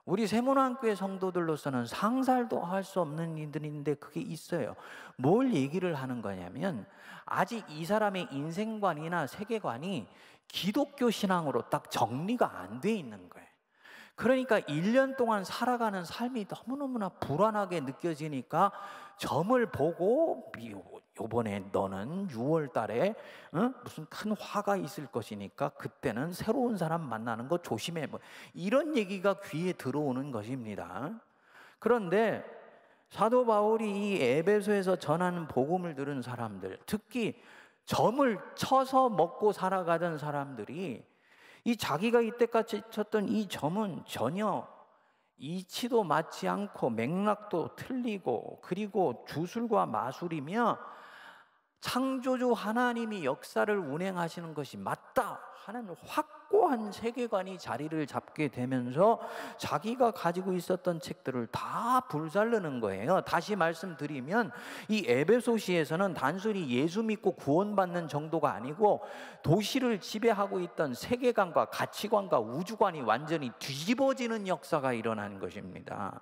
Speaker 6: 우리 세문안교회 성도들로서는 상상도 할 수 없는 일들인데 그게 있어요. 뭘 얘기를 하는 거냐면 아직 이 사람의 인생관이나 세계관이 기독교 신앙으로 딱 정리가 안 돼 있는 거예요. 그러니까 1년 동안 살아가는 삶이 너무너무나 불안하게 느껴지니까 점을 보고 요번에 너는 6월 달에 무슨 큰 화가 있을 것이니까 그때는 새로운 사람 만나는 거 조심해. 뭐 이런 얘기가 귀에 들어오는 것입니다. 그런데 사도 바울이 이 에베소에서 전하는 복음을 들은 사람들, 특히 점을 쳐서 먹고 살아가던 사람들이 이 자기가 이때까지 쳤던 이 점은 전혀 이치도 맞지 않고 맥락도 틀리고 그리고 주술과 마술이며 창조주 하나님이 역사를 운행하시는 것이 맞다 하는 확고한 세계관이 자리를 잡게 되면서 자기가 가지고 있었던 책들을 다 불살르는 거예요. 다시 말씀드리면 이 에베소시에서는 단순히 예수 믿고 구원받는 정도가 아니고 도시를 지배하고 있던 세계관과 가치관과 우주관이 완전히 뒤집어지는 역사가 일어나는 것입니다.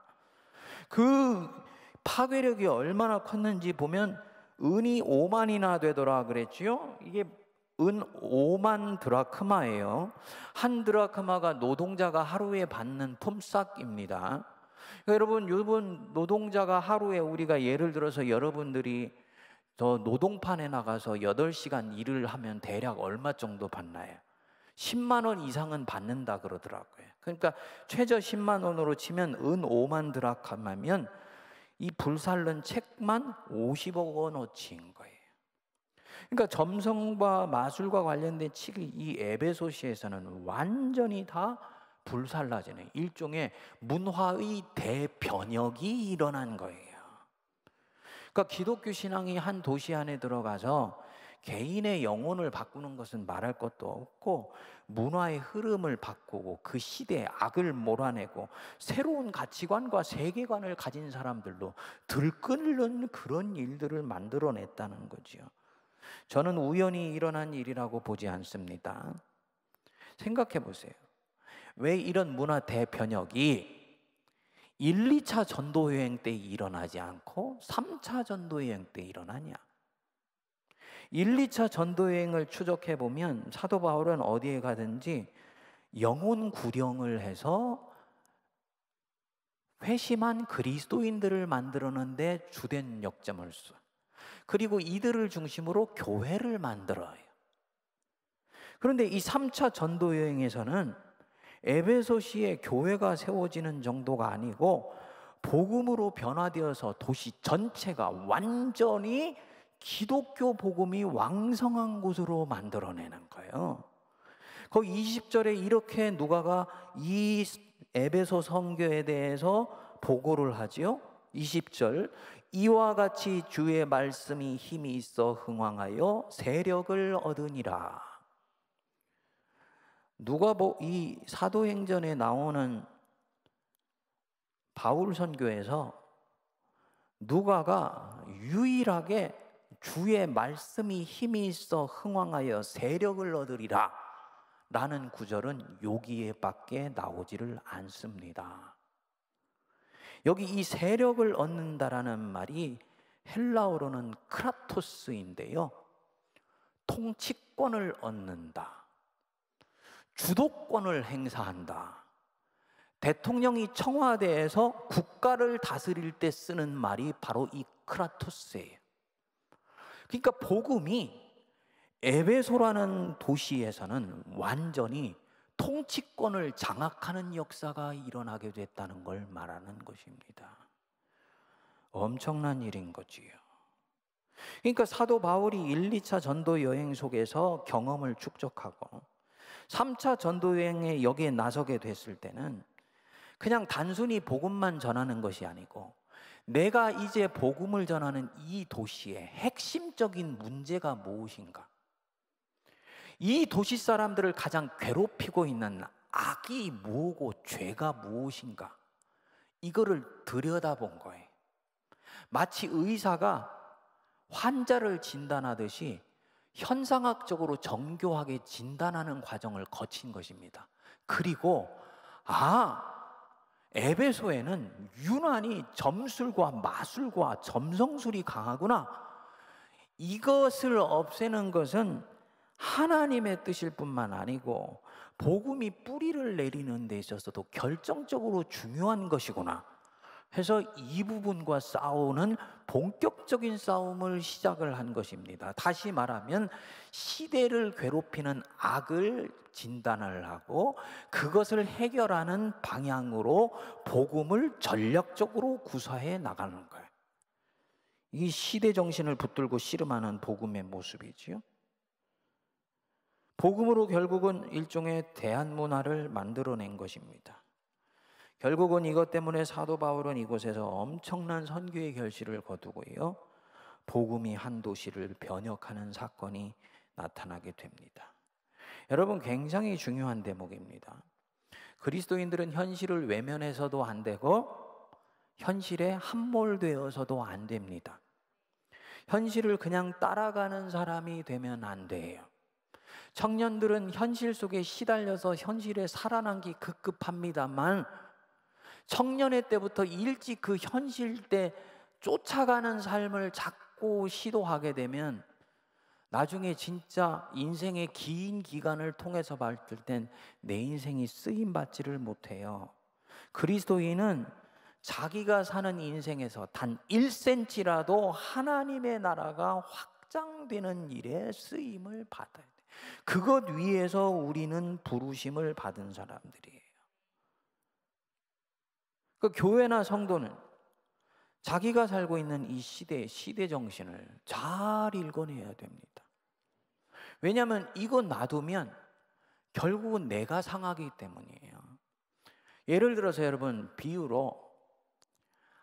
Speaker 6: 그 파괴력이 얼마나 컸는지 보면 은이 5만이나 되더라 그랬지요. 이게 은 5만 드라크마예요. 한 드라크마가 노동자가 하루에 받는 품삯입니다. 그러니까 여러분, 요번 노동자가 하루에 우리가 예를 들어서 여러분들이 저 노동판에 나가서 8시간 일을 하면 대략 얼마 정도 받나요? 10만 원 이상은 받는다 그러더라고요. 그러니까 최저 10만 원으로 치면 은 5만 드라크마면 이 불살른 책만 50억 원어치인 거예요. 그러니까 점성과 마술과 관련된 책이 이 에베소시에서는 완전히 다 불살라지는 일종의 문화의 대변혁이 일어난 거예요. 그러니까 기독교 신앙이 한 도시 안에 들어가서 개인의 영혼을 바꾸는 것은 말할 것도 없고 문화의 흐름을 바꾸고 그 시대의 악을 몰아내고 새로운 가치관과 세계관을 가진 사람들로 들끓는 그런 일들을 만들어냈다는 거죠. 저는 우연히 일어난 일이라고 보지 않습니다. 생각해 보세요. 왜 이런 문화 대변혁이 1, 2차 전도여행 때 일어나지 않고 3차 전도여행 때 일어나냐? 1, 2차 전도여행을 추적해 보면 사도 바울은 어디에 가든지 영혼 구령을 해서 회심한 그리스도인들을 만들었는데 주된 역점을 써. 그리고 이들을 중심으로 교회를 만들어요. 그런데 이 3차 전도 여행에서는 에베소시에 교회가 세워지는 정도가 아니고 복음으로 변화되어서 도시 전체가 완전히 기독교 복음이 왕성한 곳으로 만들어내는 거예요. 거기 20절에 이렇게 누가가 이 에베소 성교에 대해서 보고를 하지요. 20절, 이와 같이 주의 말씀이 힘이 있어 흥왕하여 세력을 얻으니라. 이 사도행전에 나오는 바울 선교에서 누가가 유일하게 주의 말씀이 힘이 있어 흥왕하여 세력을 얻으리라 라는 구절은 여기에밖에 나오지를 않습니다. 여기 이 세력을 얻는다라는 말이 헬라어로는 크라토스인데요. 통치권을 얻는다. 주도권을 행사한다. 대통령이 청와대에서 국가를 다스릴 때 쓰는 말이 바로 이 크라토스예요. 그러니까 복음이 에베소라는 도시에서는 완전히 통치권을 장악하는 역사가 일어나게 됐다는 걸 말하는 것입니다. 엄청난 일인 거지요. 그러니까 사도 바울이 1, 2차 전도 여행 속에서 경험을 축적하고 3차 전도 여행에 여기에 나서게 됐을 때는 그냥 단순히 복음만 전하는 것이 아니고 내가 이제 복음을 전하는 이 도시의 핵심적인 문제가 무엇인가? 이 도시 사람들을 가장 괴롭히고 있는 악이 뭐고 죄가 무엇인가? 이거를 들여다본 거예요. 마치 의사가 환자를 진단하듯이 현상학적으로 정교하게 진단하는 과정을 거친 것입니다. 그리고 에베소에는 유난히 점술과 마술과 점성술이 강하구나. 이것을 없애는 것은 하나님의 뜻일 뿐만 아니고 복음이 뿌리를 내리는 데 있어서도 결정적으로 중요한 것이구나 해서 이 부분과 싸우는 본격적인 싸움을 시작을 한 것입니다. 다시 말하면 시대를 괴롭히는 악을 진단을 하고 그것을 해결하는 방향으로 복음을 전략적으로 구사해 나가는 거예요. 이 시대 정신을 붙들고 씨름하는 복음의 모습이지요. 복음으로 결국은 일종의 대한문화를 만들어낸 것입니다. 결국은 이것 때문에 사도 바울은 이곳에서 엄청난 선교의 결실을 거두고요, 복음이 한 도시를 변혁하는 사건이 나타나게 됩니다. 여러분, 굉장히 중요한 대목입니다. 그리스도인들은 현실을 외면해서도 안 되고 현실에 함몰되어서도 안 됩니다. 현실을 그냥 따라가는 사람이 되면 안 돼요. 청년들은 현실 속에 시달려서 현실에 살아남기 급급합니다만 청년의 때부터 일찍 그 현실때 쫓아가는 삶을 자꾸 시도하게 되면 나중에 진짜 인생의 긴 기간을 통해서 봤을 땐 내 인생이 쓰임받지를 못해요. 그리스도인은 자기가 사는 인생에서 단 1cm라도 하나님의 나라가 확장되는 일에 쓰임을 받아야 돼. 그것 위에서 우리는 부르심을 받은 사람들이에요. 그 교회나 성도는 자기가 살고 있는 이 시대 정신을 잘 읽어내야 됩니다. 왜냐하면 이거 놔두면 결국은 내가 상하기 때문이에요. 예를 들어서 여러분, 비유로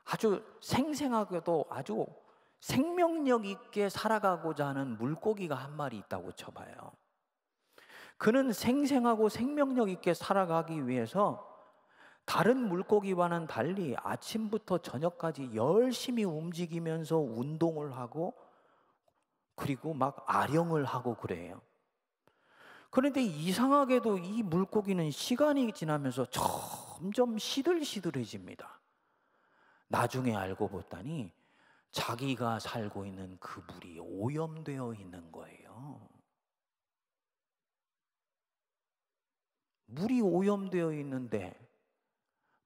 Speaker 6: 아주 생생하게도 아주 생명력 있게 살아가고자 하는 물고기가 한 마리 있다고 쳐봐요. 그는 생생하고 생명력 있게 살아가기 위해서 다른 물고기와는 달리 아침부터 저녁까지 열심히 움직이면서 운동을 하고 그리고 막 아령을 하고 그래요. 그런데 이상하게도 이 물고기는 시간이 지나면서 점점 시들시들해집니다. 나중에 알고 보더니 자기가 살고 있는 그 물이 오염되어 있는 거예요. 물이 오염되어 있는데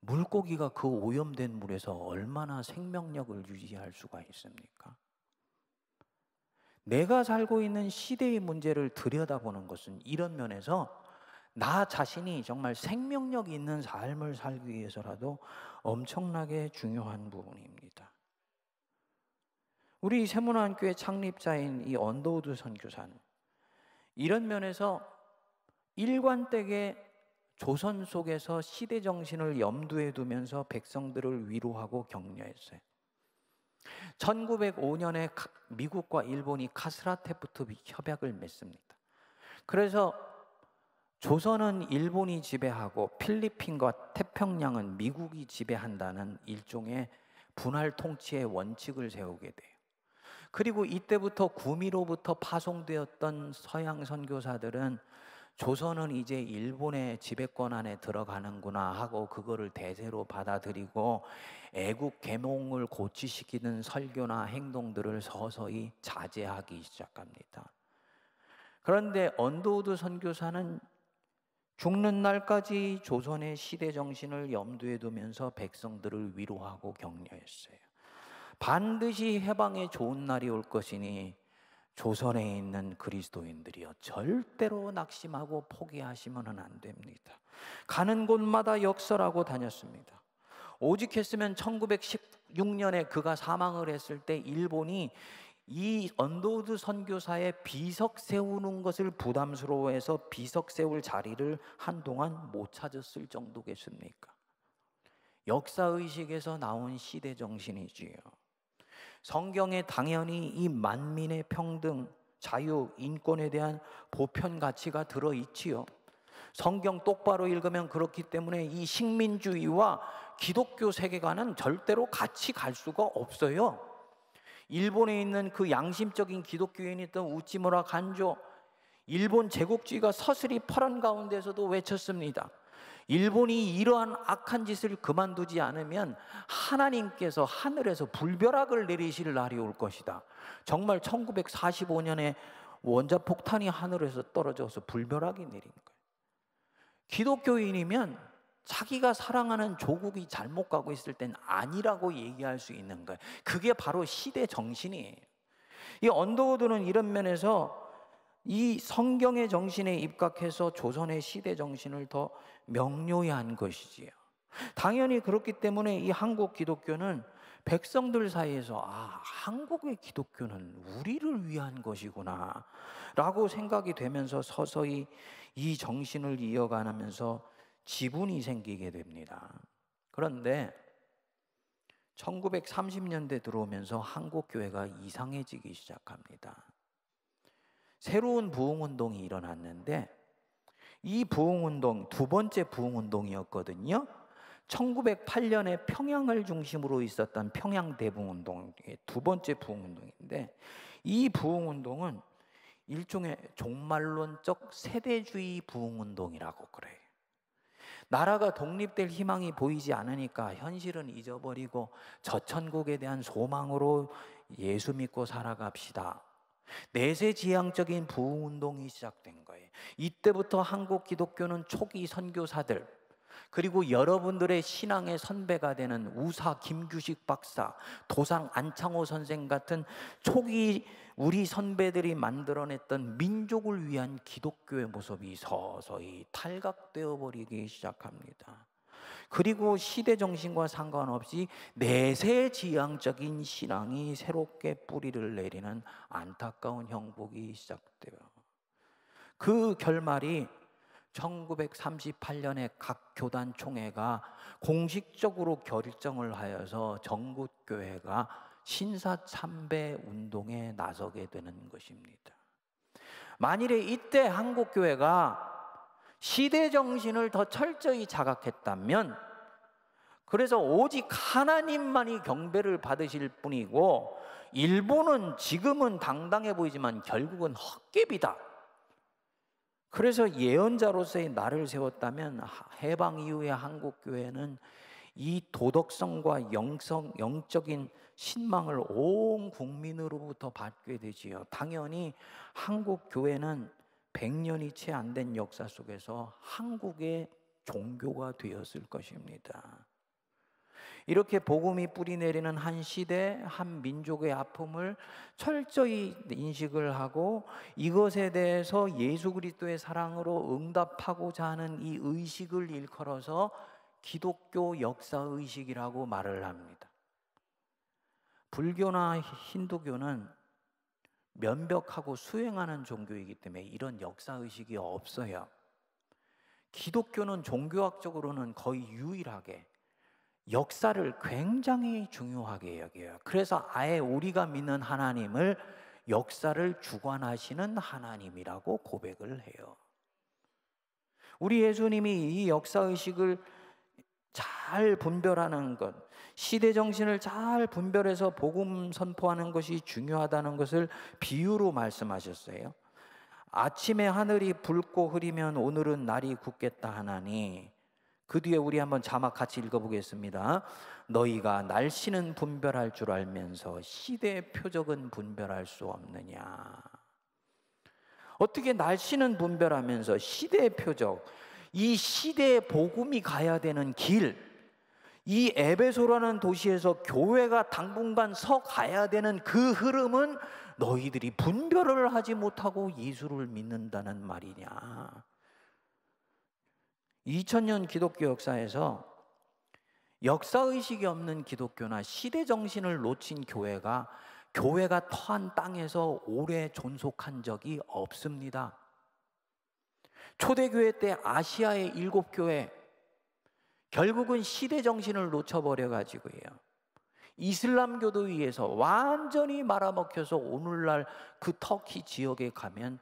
Speaker 6: 물고기가 그 오염된 물에서 얼마나 생명력을 유지할 수가 있습니까? 내가 살고 있는 시대의 문제를 들여다보는 것은 이런 면에서 나 자신이 정말 생명력 있는 삶을 살기 위해서라도 엄청나게 중요한 부분입니다. 우리 세문안교회 창립자인 이 언더우드 선교사는 이런 면에서 일관되게 조선 속에서 시대 정신을 염두에 두면서 백성들을 위로하고 격려했어요. 1905년에 미국과 일본이 카스라테프트 협약을 맺습니다. 그래서 조선은 일본이 지배하고 필리핀과 태평양은 미국이 지배한다는 일종의 분할 통치의 원칙을 세우게 돼요. 그리고 이때부터 구미로부터 파송되었던 서양 선교사들은 조선은 이제 일본의 지배권 안에 들어가는구나 하고 그거를 대세로 받아들이고 애국 계몽을 고취시키는 설교나 행동들을 서서히 자제하기 시작합니다. 그런데 언더우드 선교사는 죽는 날까지 조선의 시대 정신을 염두에 두면서 백성들을 위로하고 격려했어요. 반드시 해방의 좋은 날이 올 것이니 조선에 있는 그리스도인들이여 절대로 낙심하고 포기하시면 안 됩니다. 가는 곳마다 역설하고 다녔습니다. 오직 했으면 1916년에 그가 사망을 했을 때 일본이 이 언더우드 선교사의 비석 세우는 것을 부담스러워해서 비석 세울 자리를 한동안 못 찾았을 정도겠습니까? 역사의식에서 나온 시대 정신이지요. 성경에 당연히 이 만민의 평등, 자유, 인권에 대한 보편 가치가 들어있지요. 성경 똑바로 읽으면 그렇기 때문에 이 식민주의와 기독교 세계관은 절대로 같이 갈 수가 없어요. 일본에 있는 그 양심적인 기독교인이었던 우찌무라 간조, 일본 제국주의가 서슬이 펄한 가운데서도 외쳤습니다. 일본이 이러한 악한 짓을 그만두지 않으면 하나님께서 하늘에서 불벼락을 내리실 날이 올 것이다. 정말 1945년에 원자폭탄이 하늘에서 떨어져서 불벼락이 내린 거예요. 기독교인이면 자기가 사랑하는 조국이 잘못 가고 있을 땐 아니라고 얘기할 수 있는 거예요. 그게 바로 시대 정신이에요. 이 언더우드는 이런 면에서 이 성경의 정신에 입각해서 조선의 시대 정신을 더 명료히 한 것이지요. 당연히 그렇기 때문에 이 한국 기독교는 백성들 사이에서 한국의 기독교는 우리를 위한 것이구나 라고 생각이 되면서 서서히 이 정신을 이어가면서 지분이 생기게 됩니다. 그런데 1930년대 들어오면서 한국 교회가 이상해지기 시작합니다. 새로운 부흥운동이 일어났는데 이 부흥운동, 두 번째 부흥운동이었거든요. 1908년에 평양을 중심으로 있었던 평양 대부흥운동의 두 번째 부흥운동인데, 이 부흥운동은 일종의 종말론적 세대주의 부흥운동이라고 그래요. 나라가 독립될 희망이 보이지 않으니까 현실은 잊어버리고 저천국에 대한 소망으로 예수 믿고 살아갑시다. 내세지향적인 부흥운동이 시작된 거예요. 이때부터 한국 기독교는 초기 선교사들, 그리고 여러분들의 신앙의 선배가 되는 우사 김규식 박사, 도상 안창호 선생 같은 초기 우리 선배들이 만들어냈던 민족을 위한 기독교의 모습이 서서히 탈각되어 버리기 시작합니다. 그리고 시대 정신과 상관없이 내세지향적인 신앙이 새롭게 뿌리를 내리는 안타까운 형국이 시작돼요. 그 결말이 1938년에 각 교단 총회가 공식적으로 결정을 하여서 전국교회가 신사참배 운동에 나서게 되는 것입니다. 만일에 이때 한국교회가 시대정신을 더 철저히 자각했다면, 그래서 오직 하나님만이 경배를 받으실 뿐이고 일본은 지금은 당당해 보이지만 결국은 헛개비다, 그래서 예언자로서의 날을 세웠다면 해방 이후의 한국교회는 이 도덕성과 영적인 신망을 온 국민으로부터 받게 되지요. 당연히 한국교회는 100년이 채 안 된 역사 속에서 한국의 종교가 되었을 것입니다. 이렇게 복음이 뿌리내리는 한 시대, 한 민족의 아픔을 철저히 인식을 하고 이것에 대해서 예수 그리스도의 사랑으로 응답하고자 하는 이 의식을 일컬어서 기독교 역사의식이라고 말을 합니다. 불교나 힌두교는 면벽하고 수행하는 종교이기 때문에 이런 역사의식이 없어요. 기독교는 종교학적으로는 거의 유일하게 역사를 굉장히 중요하게 여겨요. 그래서 아예 우리가 믿는 하나님을 역사를 주관하시는 하나님이라고 고백을 해요. 우리 예수님이 이 역사의식을 잘 분별하는 것, 시대정신을 잘 분별해서 복음 선포하는 것이 중요하다는 것을 비유로 말씀하셨어요. 아침에 하늘이 붉고 흐리면 오늘은 날이 굳겠다 하나니, 그 뒤에 우리 한번 자막 같이 읽어보겠습니다. 너희가 날씨는 분별할 줄 알면서 시대의 표적은 분별할 수 없느냐. 어떻게 날씨는 분별하면서 시대의 표적, 이 시대의 복음이 가야 되는 길, 이 에베소라는 도시에서 교회가 당분간 서 가야 되는 그 흐름은 너희들이 분별을 하지 못하고 예수를 믿는다는 말이냐. 2000년 기독교 역사에서 역사의식이 없는 기독교나 시대정신을 놓친 교회가 터한 땅에서 오래 존속한 적이 없습니다. 초대교회 때 아시아의 7교회, 결국은 시대정신을 놓쳐버려가지고요, 이슬람교도에 의해서 완전히 말아먹혀서 오늘날 그 터키 지역에 가면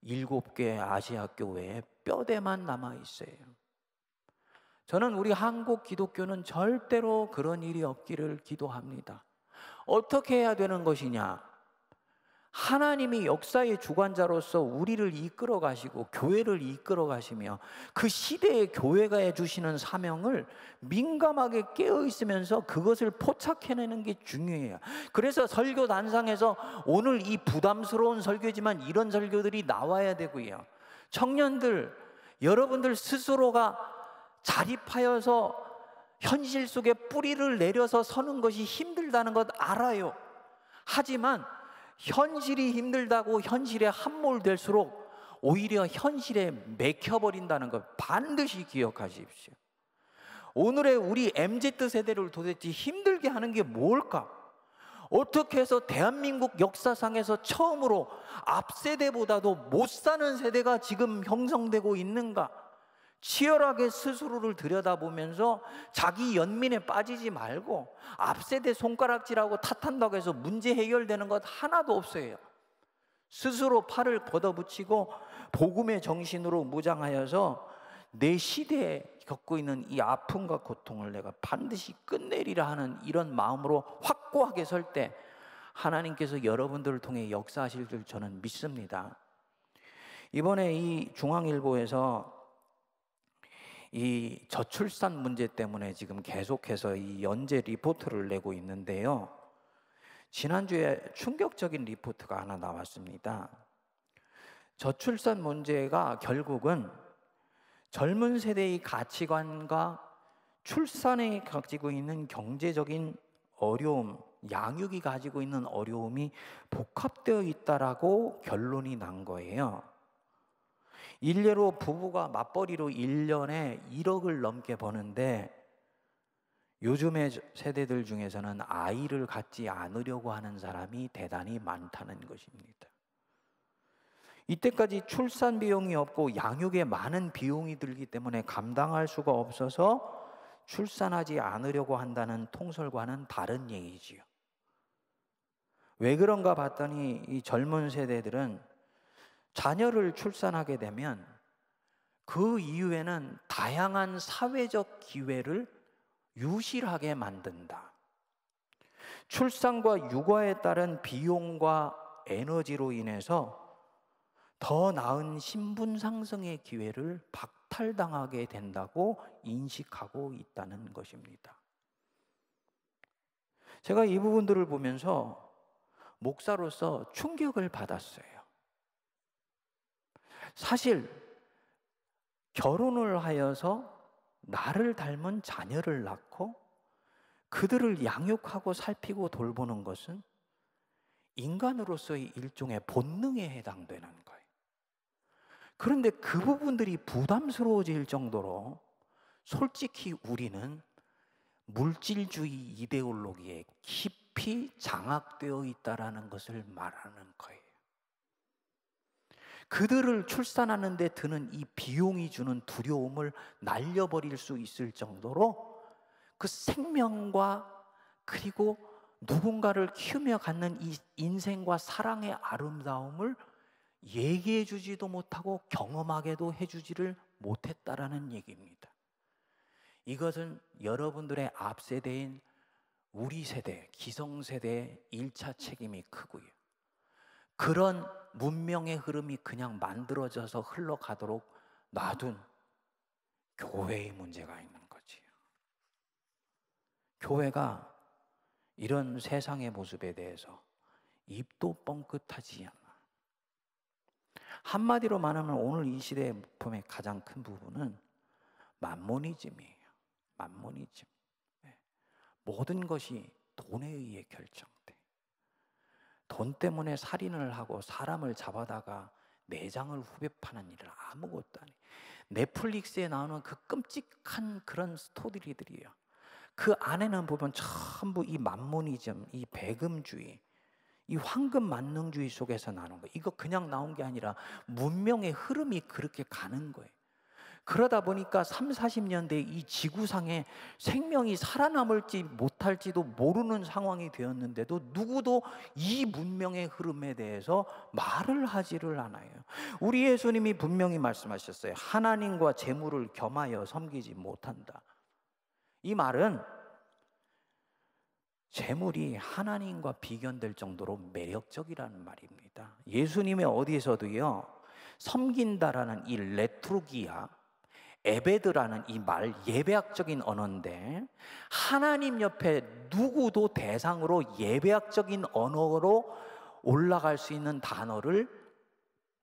Speaker 6: 7개 아시아 교회에 뼈대만 남아있어요. 저는 우리 한국 기독교는 절대로 그런 일이 없기를 기도합니다. 어떻게 해야 되는 것이냐? 하나님이 역사의 주관자로서 우리를 이끌어 가시고 교회를 이끌어 가시며 그 시대의 교회가 해주시는 사명을 민감하게 깨어 있으면서 그것을 포착해내는 게 중요해요. 그래서 설교 단상에서 오늘 이 부담스러운 설교지만 이런 설교들이 나와야 되고요. 청년들, 여러분들 스스로가 자립하여서 현실 속에 뿌리를 내려서 서는 것이 힘들다는 것 알아요. 하지만 현실이 힘들다고 현실에 함몰될수록 오히려 현실에 맥혀버린다는 것 반드시 기억하십시오. 오늘의 우리 MZ세대를 도대체 힘들게 하는 게 뭘까? 어떻게 해서 대한민국 역사상에서 처음으로 앞세대보다도 못 사는 세대가 지금 형성되고 있는가? 치열하게 스스로를 들여다보면서 자기 연민에 빠지지 말고 앞세대 손가락질하고 탓한다고 해서 문제 해결되는 것 하나도 없어요. 스스로 팔을 걷어붙이고 복음의 정신으로 무장하여서 내 시대에 겪고 있는 이 아픔과 고통을 내가 반드시 끝내리라 하는 이런 마음으로 확고하게 설 때 하나님께서 여러분들을 통해 역사하실 줄 저는 믿습니다. 이번에 이 중앙일보에서 이 저출산 문제 때문에 지금 계속해서 이 연재 리포트를 내고 있는데요. 지난주에 충격적인 리포트가 하나 나왔습니다. 저출산 문제가 결국은 젊은 세대의 가치관과 출산에 가지고 있는 경제적인 어려움, 양육이 가지고 있는 어려움이 복합되어 있다라고 결론이 난 거예요. 일례로 부부가 맞벌이로 1년에 1억을 넘게 버는데 요즘의 세대들 중에서는 아이를 갖지 않으려고 하는 사람이 대단히 많다는 것입니다. 이때까지 출산 비용이 없고 양육에 많은 비용이 들기 때문에 감당할 수가 없어서 출산하지 않으려고 한다는 통설과는 다른 얘기지요. 왜 그런가 봤더니 이 젊은 세대들은 자녀를 출산하게 되면 그 이후에는 다양한 사회적 기회를 유실하게 만든다. 출산과 육아에 따른 비용과 에너지로 인해서 더 나은 신분 상승의 기회를 박탈당하게 된다고 인식하고 있다는 것입니다. 제가 이 부분들을 보면서 목사로서 충격을 받았어요. 사실 결혼을 하여서 나를 닮은 자녀를 낳고 그들을 양육하고 살피고 돌보는 것은 인간으로서의 일종의 본능에 해당되는 거예요. 그런데 그 부분들이 부담스러워질 정도로 솔직히 우리는 물질주의 이데올로기에 깊이 장악되어 있다라는 것을 말하는 거예요. 그들을 출산하는 데 드는 이 비용이 주는 두려움을 날려버릴 수 있을 정도로 그 생명과 그리고 누군가를 키우며 갖는 이 인생과 사랑의 아름다움을 얘기해 주지도 못하고 경험하게도 해주지를 못했다라는 얘기입니다. 이것은 여러분들의 앞세대인 우리 세대, 기성세대의 1차 책임이 크고요. 그런 문명의 흐름이 그냥 만들어져서 흘러가도록 놔둔 교회의 문제가 있는 거지요. 교회가 이런 세상의 모습에 대해서 입도 뻥끗하지 않아. 한마디로 말하면 오늘 이 시대의 부품의 가장 큰 부분은 만모니즘이에요. 만모니즘. 모든 것이 돈에 의해 결정돼. 돈 때문에 살인을 하고 사람을 잡아다가 내장을 후벼 파는 일은 아무것도 아니에요. 넷플릭스에 나오는 그 끔찍한 그런 스토리들이에요. 그 안에는 보면 전부 이 만모니즘, 이 배금주의, 이 황금 만능주의 속에서 나오는 거예요. 이거 그냥 나온 게 아니라 문명의 흐름이 그렇게 가는 거예요. 그러다 보니까 30-40년대 이 지구상에 생명이 살아남을지 못할지도 모르는 상황이 되었는데도 누구도 이 문명의 흐름에 대해서 말을 하지를 않아요. 우리 예수님이 분명히 말씀하셨어요. 하나님과 재물을 겸하여 섬기지 못한다. 이 말은 재물이 하나님과 비견될 정도로 매력적이라는 말입니다. 예수님의 어디에서도요, 섬긴다라는 이 레트루기아, 에베드라는 이 말, 예배학적인 언어인데 하나님 옆에 누구도 대상으로 예배학적인 언어로 올라갈 수 있는 단어를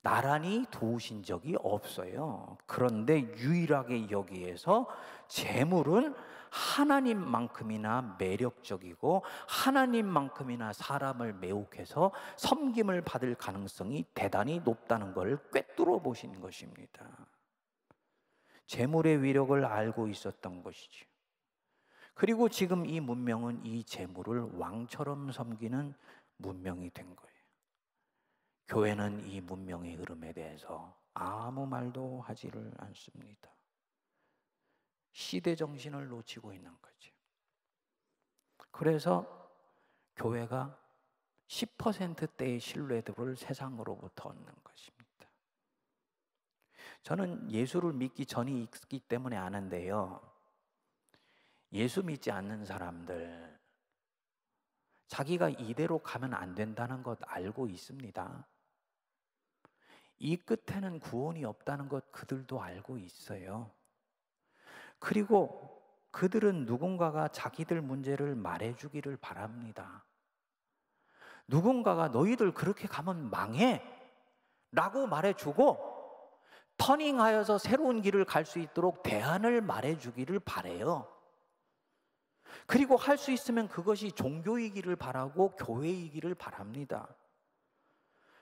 Speaker 6: 나란히 두신 적이 없어요. 그런데 유일하게 여기에서 재물은 하나님만큼이나 매력적이고 하나님만큼이나 사람을 매혹해서 섬김을 받을 가능성이 대단히 높다는 걸 꿰뚫어 보신 것입니다. 재물의 위력을 알고 있었던 것이죠. 그리고 지금 이 문명은 이 재물을 왕처럼 섬기는 문명이 된 거예요. 교회는 이 문명의 흐름에 대해서 아무 말도 하지를 않습니다. 시대 정신을 놓치고 있는 거죠. 그래서 교회가 10%대의 신뢰도를 세상으로부터 얻는 것입니다. 저는 예수를 믿기 전이 있기 때문에 아는데요, 예수 믿지 않는 사람들, 자기가 이대로 가면 안 된다는 것 알고 있습니다. 이 끝에는 구원이 없다는 것 그들도 알고 있어요. 그리고 그들은 누군가가 자기들 문제를 말해주기를 바랍니다. 누군가가 너희들 그렇게 가면 망해 라고 말해주고 터닝하여서 새로운 길을 갈 수 있도록 대안을 말해주기를 바라요. 그리고 할 수 있으면 그것이 종교이기를 바라고 교회이기를 바랍니다.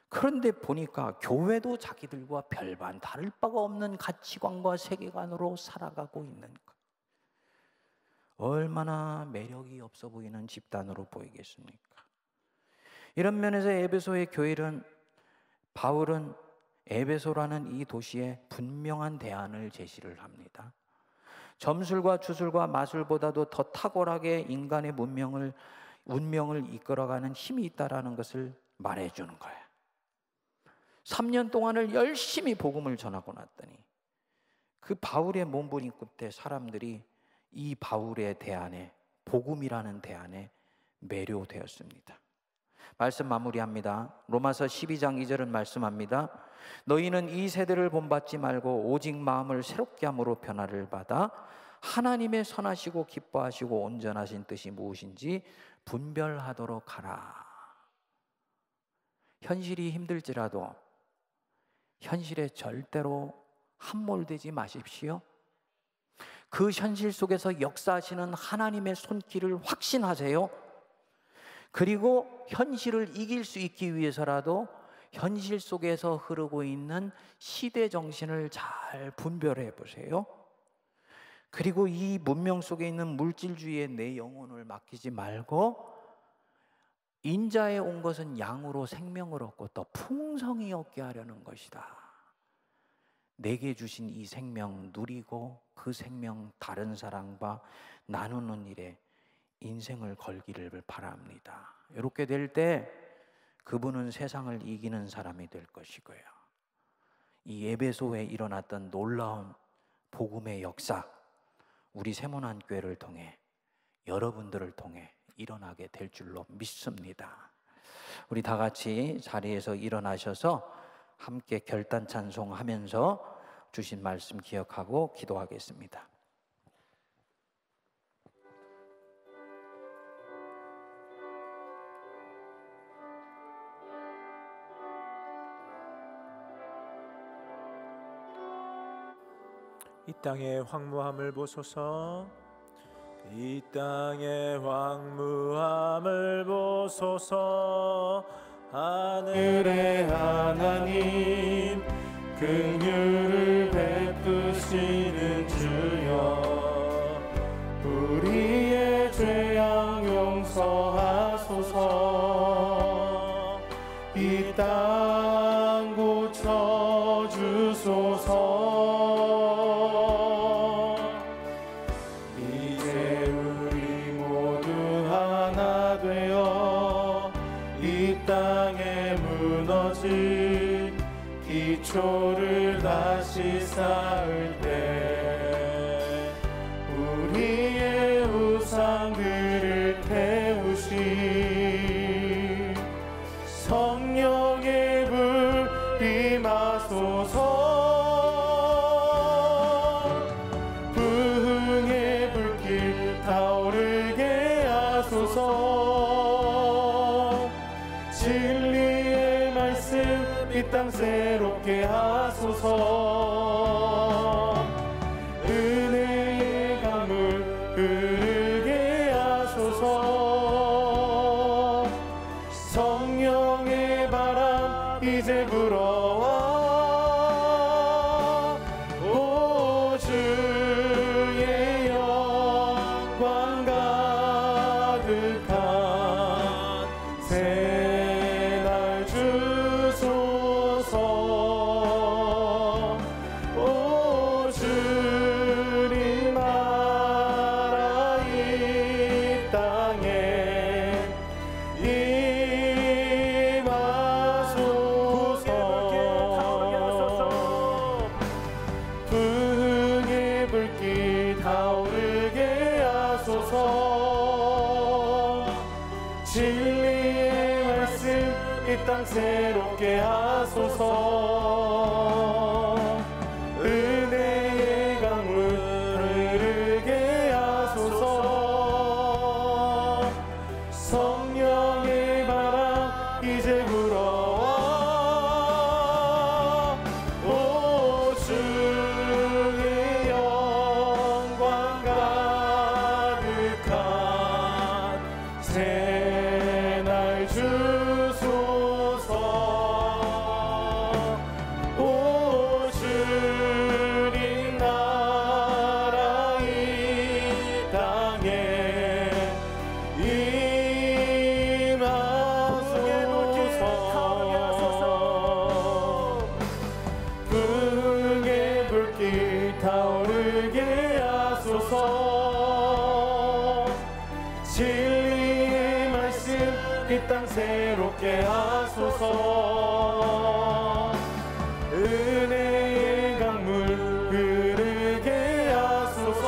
Speaker 6: 그런데 보니까 교회도 자기들과 별반 다를 바가 없는 가치관과 세계관으로 살아가고 있는 것. 얼마나 매력이 없어 보이는 집단으로 보이겠습니까? 이런 면에서 에베소의 교회는, 바울은 에베소라는 이 도시에 분명한 대안을 제시를 합니다. 점술과 주술과 마술보다도 더 탁월하게 인간의 운명을 이끌어가는 힘이 있다라는 것을 말해주는 거예요. 3년 동안을 열심히 복음을 전하고 났더니 그 바울의 몸부림 끝에 사람들이 이 바울의 대안에, 복음이라는 대안에 매료되었습니다. 말씀 마무리합니다. 로마서 12장 2절은 말씀합니다. 너희는 이 세대를 본받지 말고 오직 마음을 새롭게 함으로 변화를 받아 하나님의 선하시고 기뻐하시고 온전하신 뜻이 무엇인지 분별하도록 하라. 현실이 힘들지라도 현실에 절대로 함몰되지 마십시오. 그 현실 속에서 역사하시는 하나님의 손길을 확신하세요. 그리고 현실을 이길 수 있기 위해서라도 현실 속에서 흐르고 있는 시대 정신을 잘 분별해 보세요. 그리고 이 문명 속에 있는 물질주의에 내 영혼을 맡기지 말고 인자에 온 것은 양으로 생명을 얻고 또 풍성히 얻게 하려는 것이다. 내게 주신 이 생명 누리고 그 생명 다른 사람과 나누는 일에 인생을 걸기를 바랍니다. 이렇게 될 때 그분은 세상을 이기는 사람이 될 것이고요. 이 에베소에 일어났던 놀라운 복음의 역사, 우리 세문안교회를 통해, 여러분들을 통해 일어나게 될 줄로 믿습니다. 우리 다 같이 자리에서 일어나셔서 함께 결단 찬송하면서 주신 말씀 기억하고 기도하겠습니다.
Speaker 3: 이 땅의 황무함을 보소서. 이 땅의 황무함을 보소서. 하늘의 하나님 긍휼을 베푸시는 주여, 우리의 죄악 용서하소서. 이 땅 고쳐주소서. 기초를 다시 쌓을 때 우리의 우상들을 태우시. 성령의 불 임하소서. 부흥의 불길 타오르게 하소서. 진리의 말씀
Speaker 1: 이 땅 새롭게 하소서. 은혜의 강물 흐르게 하소서. 성령의 바람 이제 불어와 오 주의 영광 가득한 새날 주소서. 오 주님 나라 이 땅에 임하소서. 부흥의 불길 타오르게 하소서. 진리의 말씀 이 땅 새롭게 하소서. 은혜의 강물 흐르게 하소서. 성령의 바람 이제 불어와 오 주의 영광 가득한 새날 주소서. 오 주님 나라 이 땅에 임하소서. 부흥의 불길 타오르게 하소서. 진리의 말씀 이 땅 새롭게 하소서. 은혜의 강물 흐르게 하소서.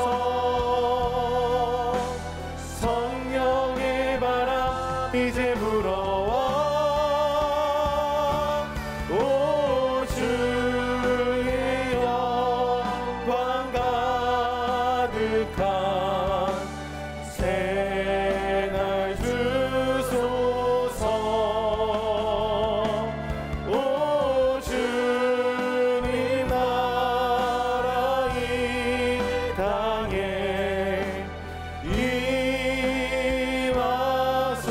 Speaker 1: 성령의 바람 이제 불어와 오 주의 영광 가득한 새날 주소서. 오 주님 나라 이 땅에 임하소서.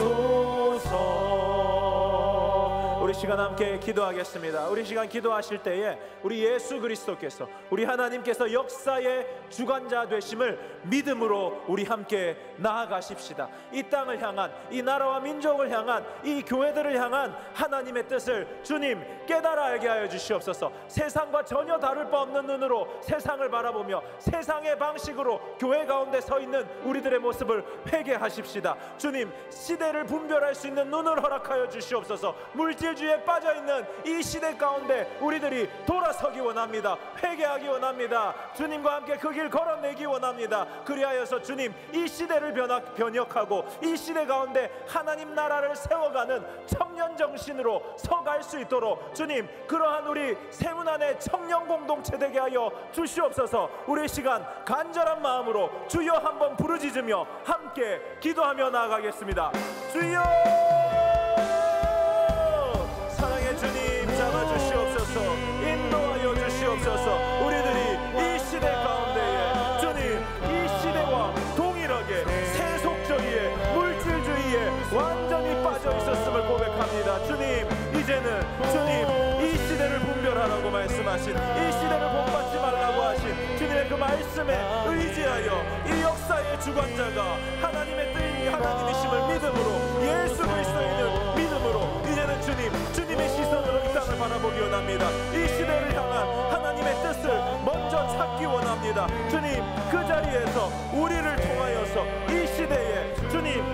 Speaker 3: 우리 시간 함께 기도하겠습니다. 우리 시간 기도하실 때에 우리 예수 그리스도께서, 우리 하나님께서 역사의 주관자 되심을 믿음으로 우리 함께 나아가십시다. 이 땅을 향한, 이 나라와 민족을 향한, 이 교회들을 향한 하나님의 뜻을 주님 깨달아 알게 하여 주시옵소서. 세상과 전혀 다를 바 없는 눈으로 세상을 바라보며 세상의 방식으로 교회 가운데 서 있는 우리들의 모습을 회개하십시다. 주님, 시대를 분별할 수 있는 눈을 허락하여 주시옵소서. 물질주의에 빠져있는 이 시대 가운데 우리들이 돌아서기 원합니다. 회개하기 원합니다. 주님과 함께 그 길 걸어내기 원합니다. 그리하여서 주님, 이 시대를 변혁하고 이 시대 가운데 하나님 나라를 세워가는 청년 정신으로 서갈 수 있도록 주님, 그러한 우리 세문안의 청년 공동체 되게 하여 주시옵소서. 우리 시간 간절한 마음으로 주여 한번 부르짖으며 함께 기도하며 나아가겠습니다. 주여, 사랑의 주님 잡아주시옵소서. 인도하여 주시옵소서. 우리들이 이 시대 가운데에 주님, 이 시대와 동일하게 세속주의에, 물질주의에 완전히 빠져 있었음을 고백합니다. 주님, 이제는 주님, 이 시대를 분별하라고 말씀하신, 이 시대를 본받지 말라고 하신 주님의 그 말씀에 의지하여 이 역사의 주관자가 하나님의 뜻, 하나님이심을 믿음으로, 예수 그리스도인을 믿음으로 이제는 주님, 주님의 시선으로 이 땅을 바라보기 원합니다. 이 시대를 향한 하나님의 뜻을 먼저 찾기 원합니다. 주님, 그 자리에서 우리를 통하여서 이 시대에 주님,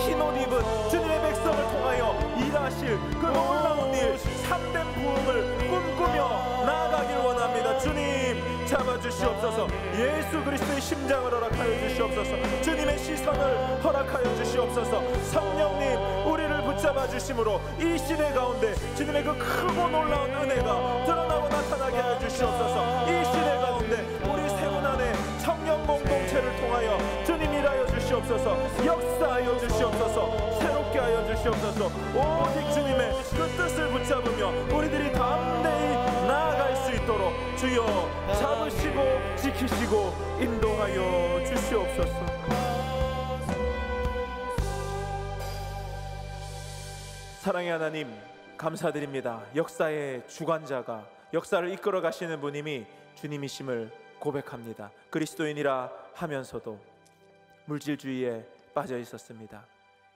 Speaker 3: 흰옷 입은 주님의 백성을 통하여 일하실 그 놀라운 일, 참된 부흥을 꿈꾸며 나아가길 원합니다. 주님, 잡아주시옵소서. 예수 그리스도의 심장을 허락하여 주시옵소서. 주님의 시선을 허락하여 주시옵소서. 성령님, 우리를 붙잡아 주심으로 이 시대 가운데 주님의 그 크고 놀라운 은혜가 드러나고 나타나게 하여 주시옵소서. 이 시대 가운데 우리 세문안의 청년 공동체를 통하여 주님 일하여 주시옵소서. 주시옵소서. 역사하여 주시옵소서. 새롭게 하여 주시옵소서. 오직 주님의 그 뜻을 붙잡으며 우리들이 담대히 나아갈 수 있도록 주여 잡으시고 지키시고 인도하여 주시옵소서. 사랑의 하나님, 감사드립니다. 역사의 주관자가, 역사를 이끌어 가시는 분님이 주님이심을 고백합니다. 그리스도인이라 하면서도 물질주의에 빠져 있었습니다.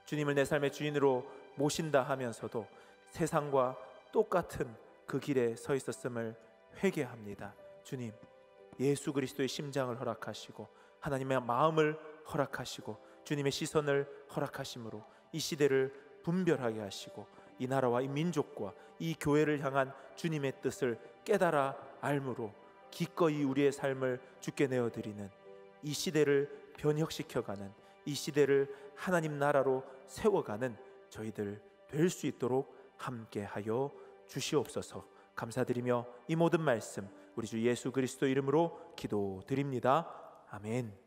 Speaker 3: 주님을 내 삶의 주인으로 모신다 하면서도 세상과 똑같은 그 길에 서 있었음을 회개합니다. 주님, 예수 그리스도의 심장을 허락하시고 하나님의 마음을 허락하시고 주님의 시선을 허락하심으로 이 시대를 분별하게 하시고 이 나라와 이 민족과 이 교회를 향한 주님의 뜻을 깨달아 알므로 기꺼이 우리의 삶을 주께 내어드리는, 이 시대를 변혁시켜가는, 이 시대를 하나님 나라로 세워가는 저희들 될 수 있도록 함께하여 주시옵소서. 감사드리며 이 모든 말씀 우리 주 예수 그리스도 이름으로 기도드립니다. 아멘.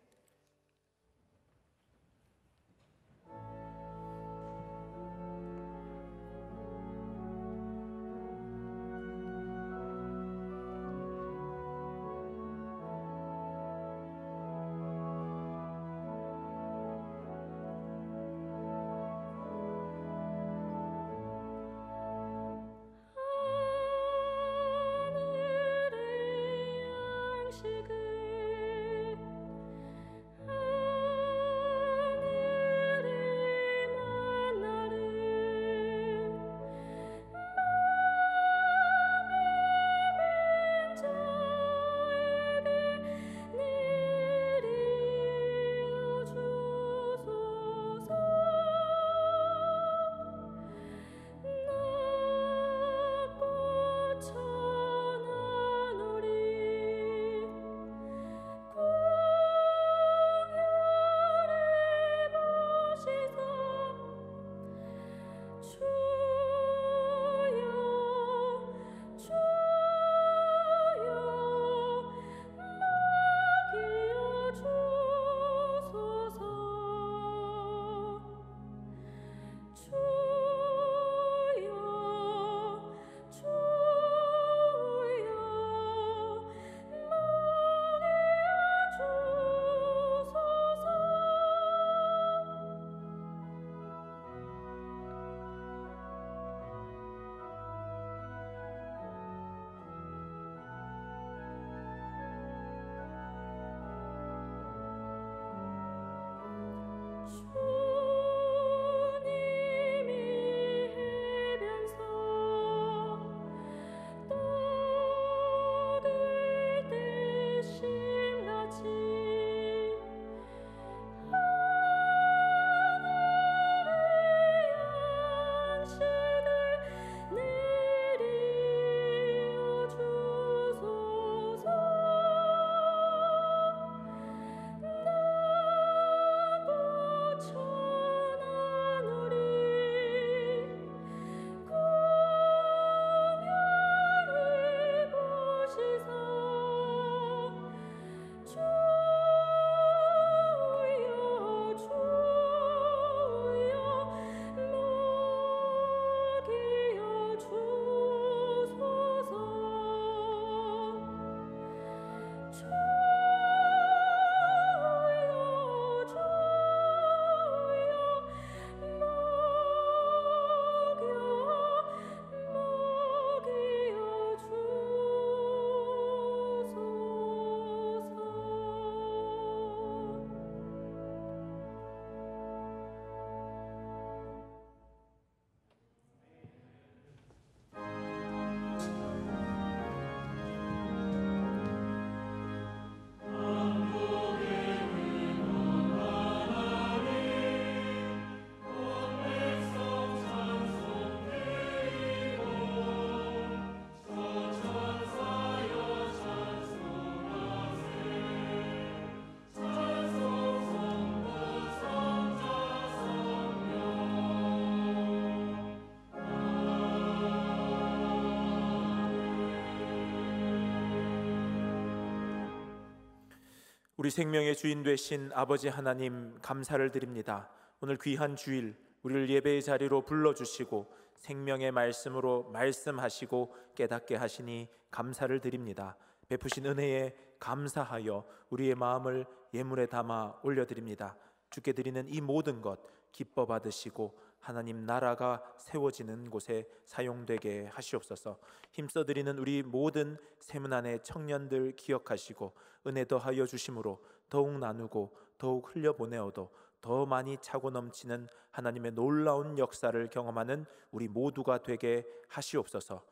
Speaker 3: 우리 생명의 주인 되신 아버지 하나님, 감사를 드립니다. 오늘 귀한 주일 우리를 예배의 자리로 불러주시고 생명의 말씀으로 말씀하시고 깨닫게 하시니 감사를 드립니다. 베푸신 은혜에 감사하여 우리의 마음을 예물에 담아 올려드립니다. 주께 드리는 이 모든 것 기뻐 받으시고 하나님 나라가 세워지는 곳에 사용되게 하시옵소서. 힘써드리는 우리 모든 세문안의 청년들 기억하시고 은혜 더하여 주심으로 더욱 나누고 더욱 흘려보내어도 더 많이 차고 넘치는 하나님의 놀라운 역사를 경험하는 우리 모두가 되게 하시옵소서.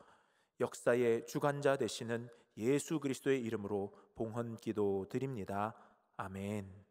Speaker 3: 역사의 주관자 되시는 예수 그리스도의 이름으로 봉헌 기도 드립니다. 아멘.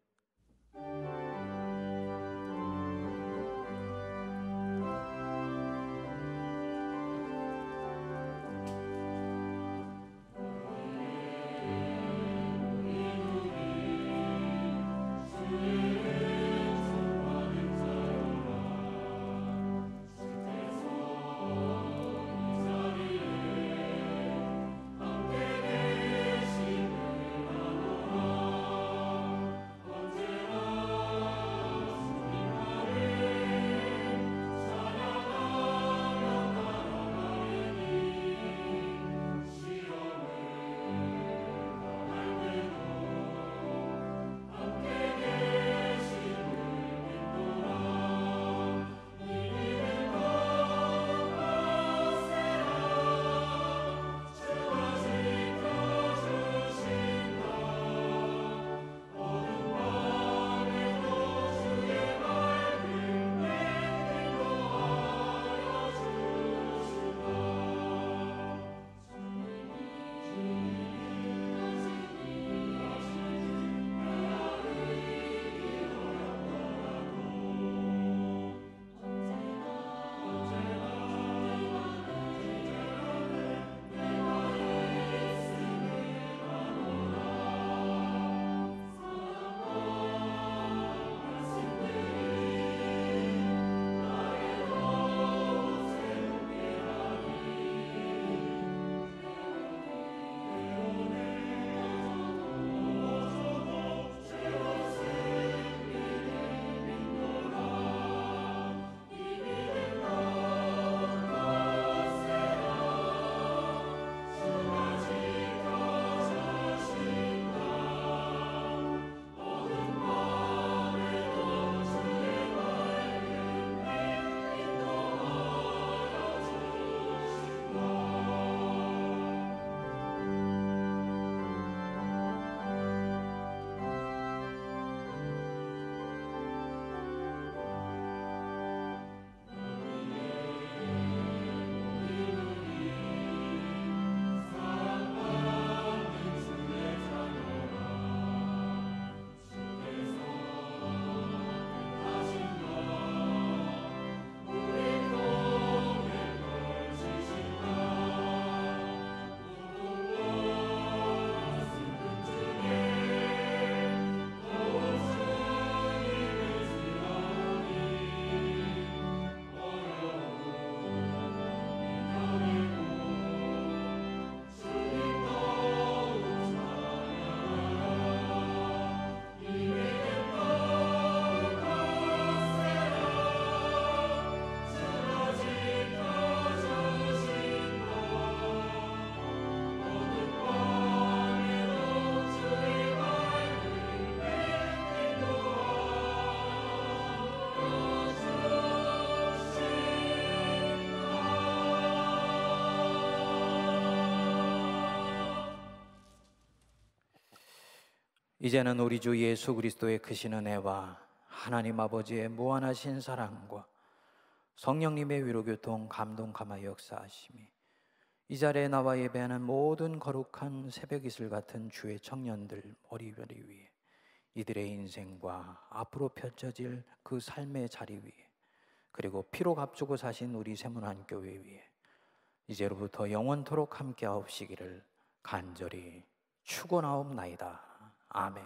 Speaker 6: 이제는 우리 주 예수 그리스도의 크신 은혜와 하나님 아버지의 무한하신 사랑과 성령님의 위로교통 감동 감화 역사하심이 이 자리에 나와 예배하는 모든 거룩한 새벽 이슬 같은 주의 청년들 머리별이 위에 이들의 인생과 앞으로 펼쳐질 그 삶의 자리 위에 그리고 피로 값주고 사신 우리 세문안교회 위에 이제로부터 영원토록 함께하옵시기를 간절히 축원하옵나이다. 아멘.